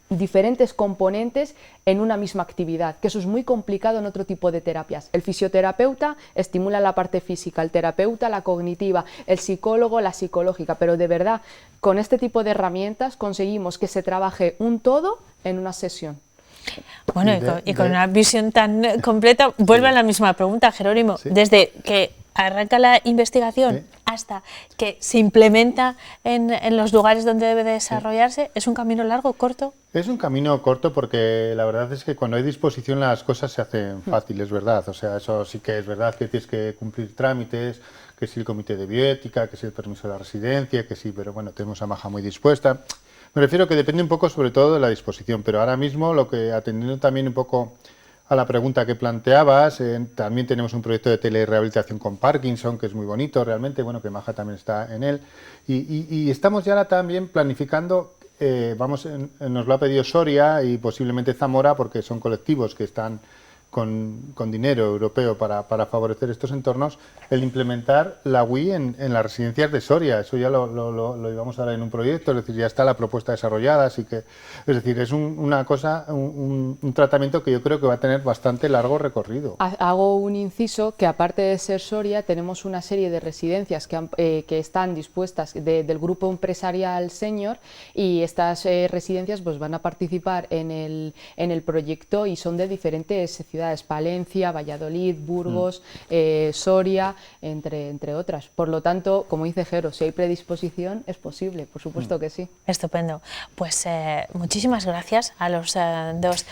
diferentes componentes en una misma actividad, que eso es muy complicado en otro tipo de terapias. El fisioterapeuta estimula la parte física, el terapeuta la cognitiva, el psicólogo la psicológica, pero de verdad, con este tipo de herramientas conseguimos que se trabaje un todo en una sesión. Bueno, y con una visión tan completa, vuelve a la misma pregunta, Jerónimo, desde que arranca la investigación hasta que se implementa en los lugares donde debe desarrollarse, ¿es un camino largo, corto? Es un camino corto porque la verdad es que cuando hay disposición las cosas se hacen fáciles, ¿verdad? O sea, eso sí que es verdad que tienes que cumplir trámites, que si el comité de bioética, que si el permiso de la residencia, que sí, pero bueno, tenemos a Maja muy dispuesta. Me refiero que depende un poco sobre todo de la disposición, pero ahora mismo lo que, atendiendo también un poco a la pregunta que planteabas, también tenemos un proyecto de telerehabilitación con Parkinson, que es muy bonito realmente, bueno, que Maja también está en él, y estamos ya también planificando, nos lo ha pedido Soria y posiblemente Zamora, porque son colectivos que están con dinero europeo para favorecer estos entornos, el implementar la WI en las residencias de Soria. Eso ya lo íbamos a dar en un proyecto, es decir, ya está la propuesta desarrollada, así que, es decir, es una cosa, un tratamiento que yo creo que va a tener bastante largo recorrido. Hago un inciso que aparte de ser Soria, tenemos una serie de residencias que están dispuestas del grupo empresarial Senior, y estas residencias pues van a participar en el proyecto y son de diferentes ciudades, Palencia, Valladolid, Burgos, Soria, entre otras. Por lo tanto, como dice Jero, si hay predisposición es posible, por supuesto que sí. Estupendo. Pues muchísimas gracias a los dos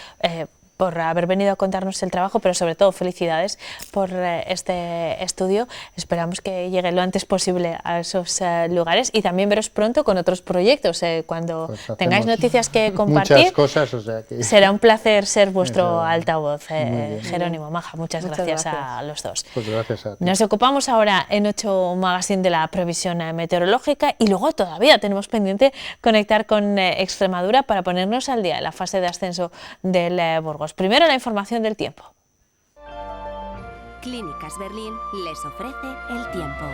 por haber venido a contarnos el trabajo, pero sobre todo felicidades por este estudio. Esperamos que llegue lo antes posible a esos lugares y también veros pronto con otros proyectos. Cuando pues tengáis noticias que compartir, muchas cosas, o sea que... será un placer ser vuestro altavoz. Jerónimo, Maja, muchas gracias a los dos. Pues gracias a ti. Nos ocupamos ahora en 8 Magazine de la previsión meteorológica y luego todavía tenemos pendiente conectar con Extremadura para ponernos al día en la fase de ascenso del Burgos. Primero la información del tiempo. Clínicas Berlín les ofrece el tiempo.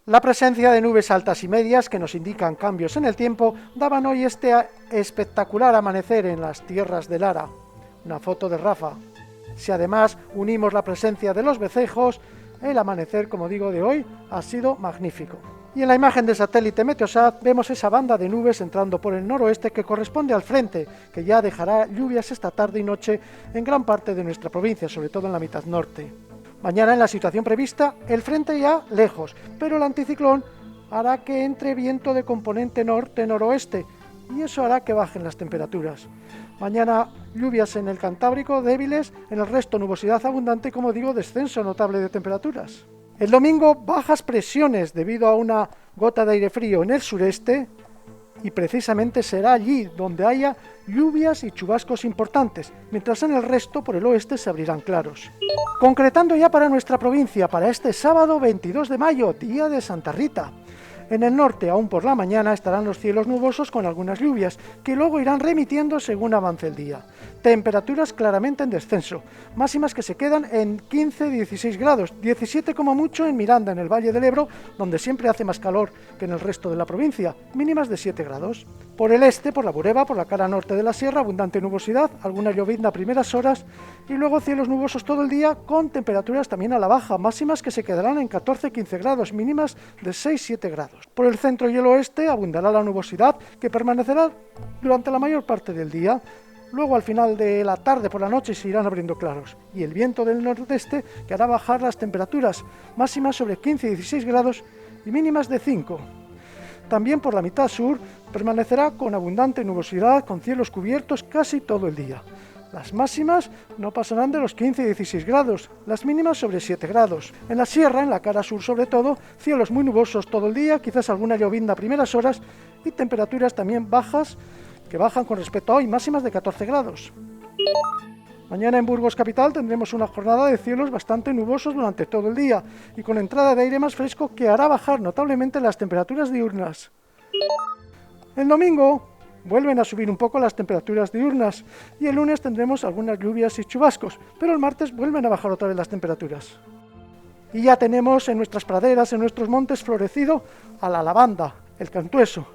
La presencia de nubes altas y medias que nos indican cambios en el tiempo daban hoy este espectacular amanecer en las tierras de Lara. Una foto de Rafa. Si además unimos la presencia de los becejos, el amanecer, como digo, de hoy ha sido magnífico. Y en la imagen del satélite Meteosat vemos esa banda de nubes entrando por el noroeste que corresponde al frente, que ya dejará lluvias esta tarde y noche en gran parte de nuestra provincia, sobre todo en la mitad norte. Mañana, en la situación prevista, el frente ya lejos, pero el anticiclón hará que entre viento de componente norte-noroeste y eso hará que bajen las temperaturas. Mañana lluvias en el Cantábrico débiles, en el resto nubosidad abundante y, como digo, descenso notable de temperaturas. El domingo bajas presiones debido a una gota de aire frío en el sureste y precisamente será allí donde haya lluvias y chubascos importantes, mientras en el resto por el oeste se abrirán claros. Concretando ya para nuestra provincia, para este sábado 22 de mayo, día de Santa Rita. En el norte, aún por la mañana, estarán los cielos nubosos con algunas lluvias, que luego irán remitiendo según avance el día. Temperaturas claramente en descenso, máximas que se quedan en 15-16 grados, 17 como mucho en Miranda, en el Valle del Ebro, donde siempre hace más calor que en el resto de la provincia, mínimas de 7 grados. Por el este, por la Bureba, por la cara norte de la sierra, abundante nubosidad, alguna llovizna a primeras horas, y luego cielos nubosos todo el día, con temperaturas también a la baja, máximas que se quedarán en 14-15 grados, mínimas de 6-7 grados. Por el centro y el oeste abundará la nubosidad, que permanecerá durante la mayor parte del día. Luego, al final de la tarde, por la noche, se irán abriendo claros. Y el viento del nordeste que hará bajar las temperaturas, máximas sobre 15 y 16 grados y mínimas de 5. También por la mitad sur permanecerá con abundante nubosidad, con cielos cubiertos casi todo el día. Las máximas no pasarán de los 15 y 16 grados, las mínimas sobre 7 grados. En la sierra, en la cara sur sobre todo, cielos muy nubosos todo el día, quizás alguna llovizna a primeras horas y temperaturas también bajas, que bajan con respecto a hoy, máximas de 14 grados. Mañana en Burgos capital tendremos una jornada de cielos bastante nubosos durante todo el día y con entrada de aire más fresco que hará bajar notablemente las temperaturas diurnas. El domingo vuelven a subir un poco las temperaturas diurnas y el lunes tendremos algunas lluvias y chubascos, pero el martes vuelven a bajar otra vez las temperaturas. Y ya tenemos en nuestras praderas, en nuestros montes, florecido a la lavanda, el cantueso,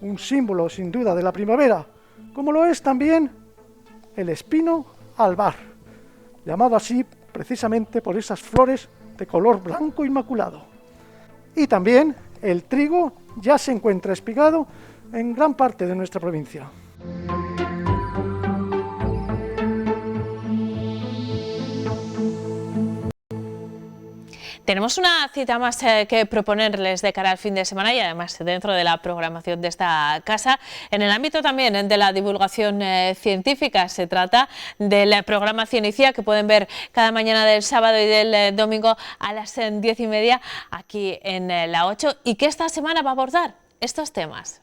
un símbolo sin duda de la primavera, como lo es también el espino albar, llamado así precisamente por esas flores de color blanco inmaculado. Y también el trigo ya se encuentra espigado en gran parte de nuestra provincia. Tenemos una cita más que proponerles de cara al fin de semana y además dentro de la programación de esta casa. En el ámbito también de la divulgación científica se trata del programa Cienicia que pueden ver cada mañana del sábado y del domingo a las 10:30 aquí en la 8 y que esta semana va a abordar estos temas.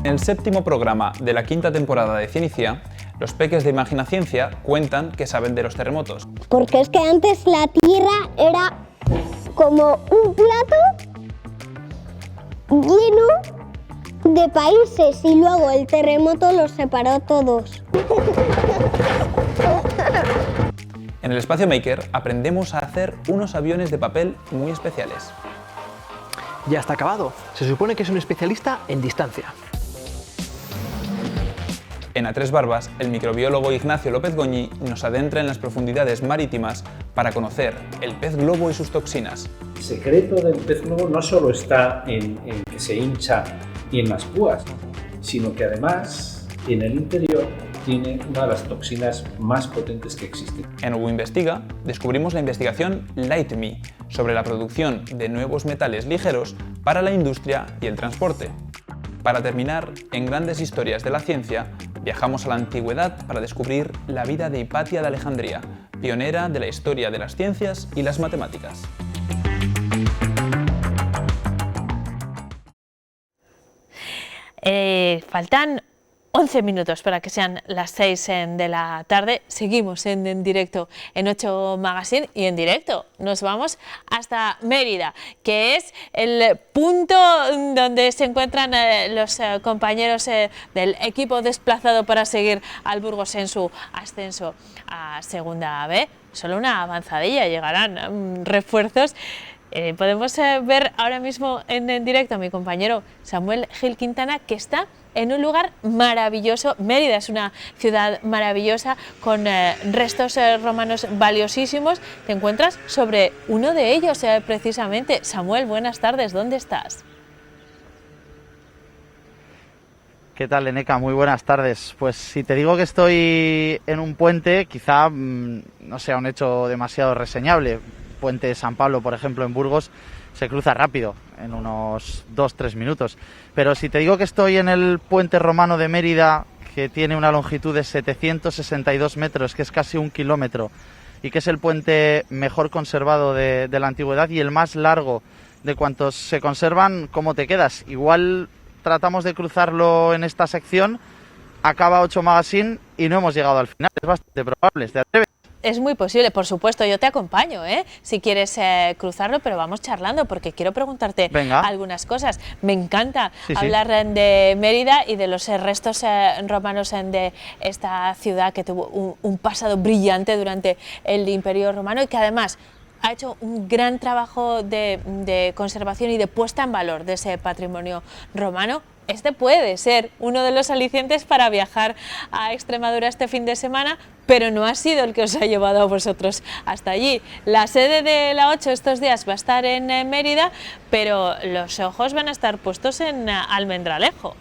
En el 7º programa de la 5ª temporada de Cienicia, los peques de Imaginaciencia cuentan que saben de los terremotos. Porque es que antes la Tierra era como un plato lleno de países y luego el terremoto los separó todos. En el Espacio Maker aprendemos a hacer unos aviones de papel muy especiales. Ya está acabado. Se supone que es un especialista en distancia. En A Tres Barbas, el microbiólogo Ignacio López Goñi nos adentra en las profundidades marítimas para conocer el pez globo y sus toxinas. El secreto del pez globo no solo está en que se hincha y en las púas, sino que además en el interior tiene una de las toxinas más potentes que existen. En Hugo Investiga descubrimos la investigación LightMe sobre la producción de nuevos metales ligeros para la industria y el transporte. Para terminar, en Grandes Historias de la Ciencia, viajamos a la antigüedad para descubrir la vida de Hipatia de Alejandría, pionera de la historia de las ciencias y las matemáticas. Faltan 11 minutos para que sean las 6 de la tarde. Seguimos en directo en 8 Magazine y en directo nos vamos hasta Mérida, que es el punto donde se encuentran los compañeros del equipo desplazado para seguir al Burgos en su ascenso a Segunda B. Solo una avanzadilla, llegarán refuerzos. Podemos ver ahora mismo en directo a mi compañero Samuel Gil Quintana, que está en un lugar maravilloso. Mérida es una ciudad maravillosa con restos romanos valiosísimos. Te encuentras sobre uno de ellos precisamente. Samuel, buenas tardes, ¿dónde estás? ¿Qué tal, Eneca? Muy buenas tardes. Pues si te digo que estoy en un puente, quizá no sea un hecho demasiado reseñable. Puente de San Pablo, por ejemplo, en Burgos, se cruza rápido, en unos 2-3 minutos. Pero si te digo que estoy en el puente romano de Mérida, que tiene una longitud de 762 metros, que es casi 1 kilómetro, y que es el puente mejor conservado de la antigüedad y el más largo de cuantos se conservan, ¿cómo te quedas? Igual tratamos de cruzarlo en esta sección, acaba 8 Magazine y no hemos llegado al final. Es bastante probable. ¿Te atreves? Es muy posible, por supuesto, yo te acompaño, si quieres cruzarlo, pero vamos charlando porque quiero preguntarte algunas cosas. Me encanta hablar de Mérida y de los restos romanos de esta ciudad que tuvo un pasado brillante durante el Imperio Romano y que además ha hecho un gran trabajo de conservación y de puesta en valor de ese patrimonio romano. Este puede ser uno de los alicientes para viajar a Extremadura este fin de semana, pero no ha sido el que os ha llevado a vosotros hasta allí. La sede de la 8 estos días va a estar en Mérida, pero los ojos van a estar puestos en Almendralejo.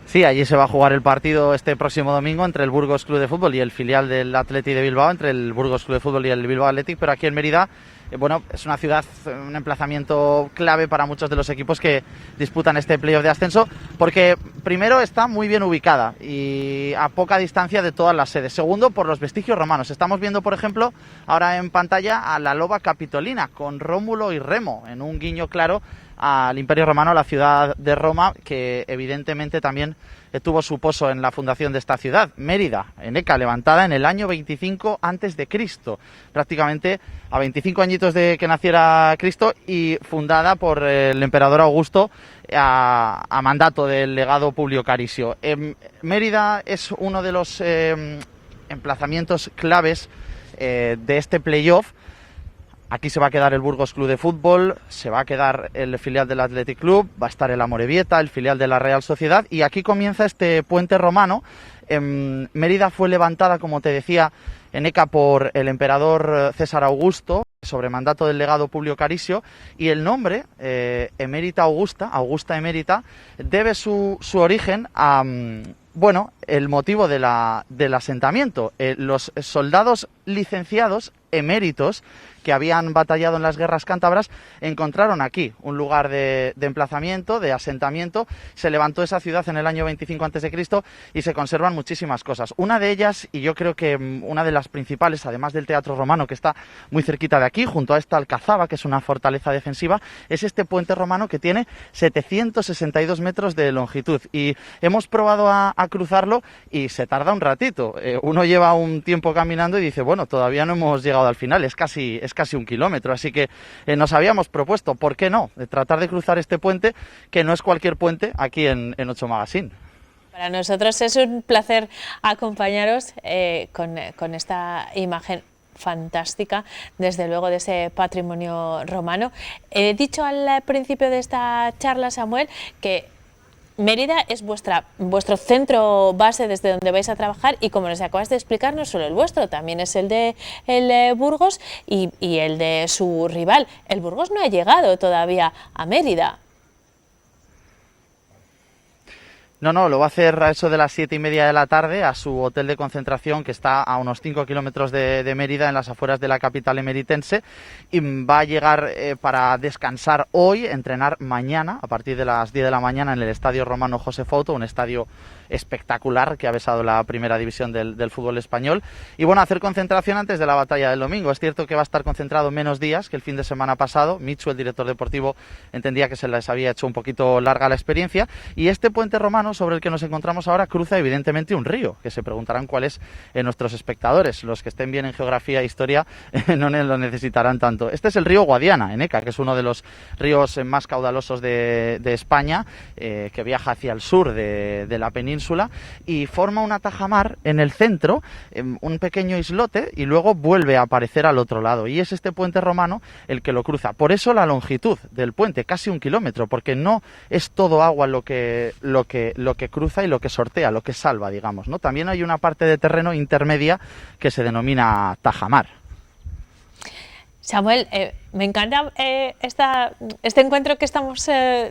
Sí, allí se va a jugar el partido este próximo domingo entre el Burgos Club de Fútbol y el filial del Athletic de Bilbao, entre el Burgos Club de Fútbol y el Bilbao Athletic, pero aquí en Mérida, bueno, es una ciudad, un emplazamiento clave para muchos de los equipos que disputan este playoff de ascenso, porque primero está muy bien ubicada y a poca distancia de todas las sedes. Segundo, por los vestigios romanos. Estamos viendo, por ejemplo, ahora en pantalla a la loba capitolina con Rómulo y Remo, en un guiño claro al Imperio Romano, a la ciudad de Roma, que evidentemente también tuvo su pozo en la fundación de esta ciudad, Mérida, Eneca, levantada en el año 25 a.C., prácticamente a 25 añitos de que naciera Cristo, y fundada por el emperador Augusto a mandato del legado Publio Carisio. Mérida es uno de los emplazamientos claves de este playoff. Aquí se va a quedar el Burgos Club de Fútbol, se va a quedar el filial del Athletic Club, va a estar el Amorebieta, el filial de la Real Sociedad, y aquí comienza este puente romano. Mérida fue levantada, como te decía, Eneca, por el emperador César Augusto, sobre mandato del legado Publio Carisio, y el nombre, Emérita Augusta, Augusta Emérita, debe su origen a, el motivo del asentamiento. Los soldados licenciados eméritos que habían batallado en las guerras cántabras encontraron aquí un lugar de emplazamiento, de asentamiento. Se levantó esa ciudad en el año 25 a.C. y se conservan muchísimas cosas. Una de ellas, y yo creo que una de las principales, además del Teatro Romano, que está muy cerquita de aquí, junto a esta alcazaba, que es una fortaleza defensiva, es este puente romano que tiene 762 metros de longitud. Y hemos probado a cruzarlo y se tarda un ratito. Uno lleva un tiempo caminando y dice, bueno, todavía no hemos llegado al final, es casi 1 kilómetro, así que nos habíamos propuesto, ¿por qué no?, tratar de cruzar este puente, que no es cualquier puente, aquí en 8 Magazine. Para nosotros es un placer acompañaros con esta imagen fantástica, desde luego, de ese patrimonio romano. He dicho al principio de esta charla, Samuel, que Mérida es vuestro centro base desde donde vais a trabajar, y como nos acabas de explicar, no solo el vuestro, también es el de Burgos y el de su rival. El Burgos no ha llegado todavía a Mérida. No, lo va a hacer a eso de las 7:30 de la tarde a su hotel de concentración, que está a unos 5 kilómetros de Mérida, en las afueras de la capital emeritense, y va a llegar para descansar hoy, entrenar mañana a partir de las 10 de la mañana en el Estadio Romano José Fouto, un estadio espectacular que ha besado la primera división del fútbol español, y hacer concentración antes de la batalla del domingo. Es cierto que va a estar concentrado menos días que el fin de semana pasado. Michu, el director deportivo, entendía que se les había hecho un poquito larga la experiencia, y este puente romano sobre el que nos encontramos ahora cruza evidentemente un río, que se preguntarán cuál es nuestros espectadores. Los que estén bien en geografía e historia no lo necesitarán tanto. Este es el río Guadiana, Eneca, que es uno de los ríos más caudalosos de España, que viaja hacia el sur de la península, y forma una tajamar en el centro, un pequeño islote, y luego vuelve a aparecer al otro lado, y es este puente romano el que lo cruza. Por eso la longitud del puente, casi 1 kilómetro, porque no es todo agua lo que cruza y lo que sortea, lo que salva, digamos, ¿no? También hay una parte de terreno intermedia que se denomina tajamar. Samuel, me encanta este encuentro que estamos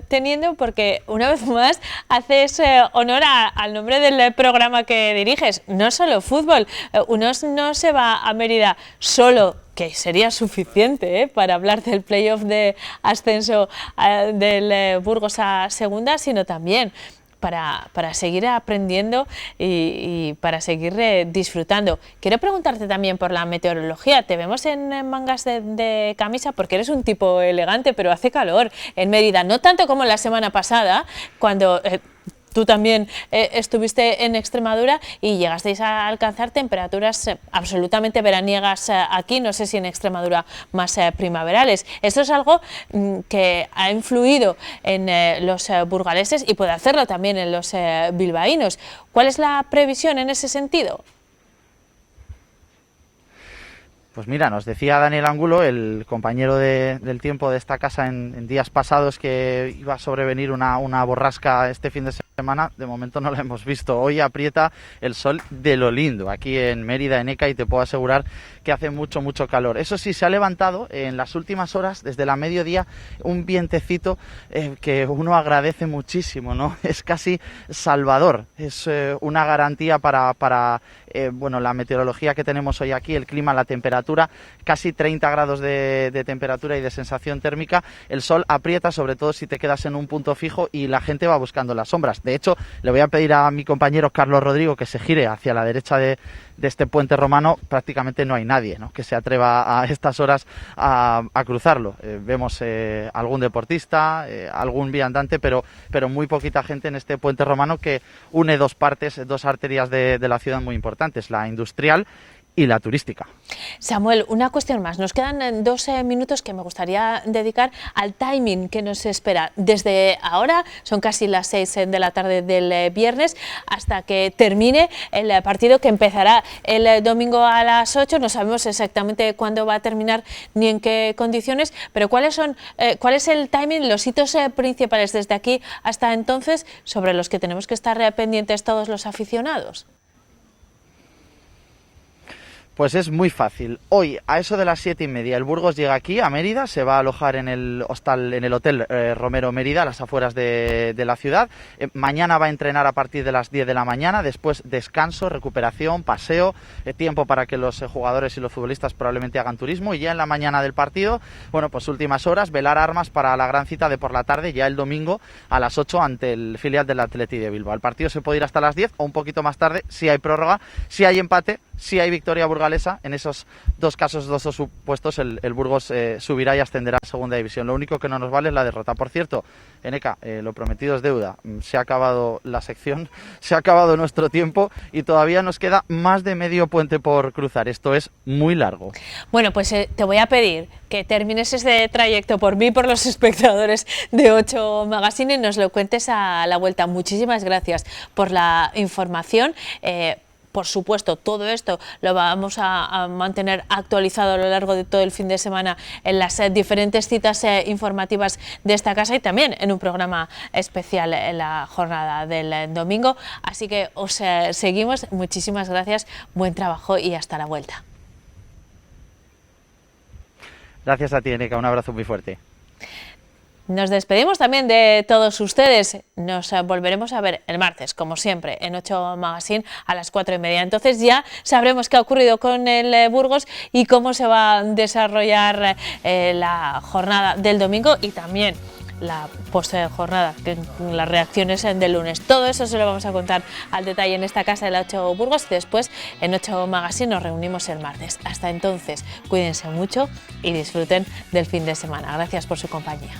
teniendo, porque una vez más haces honor al nombre del programa que diriges. No solo fútbol, uno no se va a Mérida solo, que sería suficiente para hablar del playoff de ascenso del Burgos a segunda, sino también para seguir aprendiendo y para seguir disfrutando. Quiero preguntarte también por la meteorología. Te vemos en mangas de camisa porque eres un tipo elegante, pero hace calor en Mérida, no tanto como la semana pasada, cuando tú también estuviste en Extremadura y llegasteis a alcanzar temperaturas absolutamente veraniegas aquí, no sé si en Extremadura más primaverales. Esto es algo que ha influido en los burgaleses y puede hacerlo también en los bilbaínos. ¿Cuál es la previsión en ese sentido? Pues mira, nos decía Daniel Angulo, el compañero del tiempo de esta casa en días pasados, que iba a sobrevenir una borrasca este fin de semana. De momento no la hemos visto. Hoy aprieta el sol de lo lindo aquí en Mérida, Eneca, y te puedo asegurar que hace mucho calor. Eso sí, se ha levantado en las últimas horas, desde la mediodía, un vientecito que uno agradece muchísimo, ¿no? Es casi salvador, es una garantía para la meteorología que tenemos hoy aquí, el clima, la temperatura, casi 30 grados de temperatura y de sensación térmica. El sol aprieta, sobre todo si te quedas en un punto fijo, y la gente va buscando las sombras. De hecho, le voy a pedir a mi compañero Carlos Rodrigo que se gire hacia la derecha de este puente romano. Prácticamente no hay nadie, ¿no?, que se atreva a estas horas a cruzarlo. Vemos algún deportista, algún viandante, pero muy poquita gente en este puente romano que une dos arterias de la ciudad muy importantes, la industrial y la turística. Samuel, una cuestión más. Nos quedan 2 minutos que me gustaría dedicar al timing que nos espera. Desde ahora, son casi las 6 de la tarde del viernes, hasta que termine el partido que empezará el domingo a las 8. No sabemos exactamente cuándo va a terminar ni en qué condiciones, pero ¿cuál es el timing, los hitos principales desde aquí hasta entonces sobre los que tenemos que estar pendientes todos los aficionados? Pues es muy fácil. Hoy, a eso de las 7:30, el Burgos llega aquí, a Mérida, se va a alojar en el Hotel Romero Mérida, a las afueras de la ciudad. Mañana va a entrenar a partir de las 10 de la mañana, después descanso, recuperación, paseo, tiempo para que los jugadores y los futbolistas probablemente hagan turismo, y ya en la mañana del partido, bueno, pues últimas horas, velar armas para la gran cita de por la tarde, ya el domingo a las 8 ante el filial del Athletic de Bilbao. El partido se puede ir hasta las 10 o un poquito más tarde, si hay prórroga, si hay empate, si hay victoria burgalesa. En esos dos casos, dos supuestos, el Burgos subirá y ascenderá a segunda división. Lo único que no nos vale es la derrota. Por cierto, Eneka, lo prometido es deuda. Se ha acabado la sección, se ha acabado nuestro tiempo y todavía nos queda más de medio puente por cruzar. Esto es muy largo. Bueno, pues te voy a pedir que termines este trayecto por mí, por los espectadores de 8 Magazine, y nos lo cuentes a la vuelta. Muchísimas gracias por la información. Por supuesto, todo esto lo vamos a mantener actualizado a lo largo de todo el fin de semana en las diferentes citas informativas de esta casa y también en un programa especial en la jornada del domingo. Así que os seguimos. Muchísimas gracias, buen trabajo y hasta la vuelta. Gracias a ti, Eneka. Un abrazo muy fuerte. Nos despedimos también de todos ustedes. Nos volveremos a ver el martes, como siempre, en 8 Magazine a las 4:30. Entonces ya sabremos qué ha ocurrido con el Burgos y cómo se va a desarrollar la jornada del domingo y también la post-jornada, las reacciones del lunes. Todo eso se lo vamos a contar al detalle en esta casa de la 8 Burgos y después en 8 Magazine nos reunimos el martes. Hasta entonces, cuídense mucho y disfruten del fin de semana. Gracias por su compañía.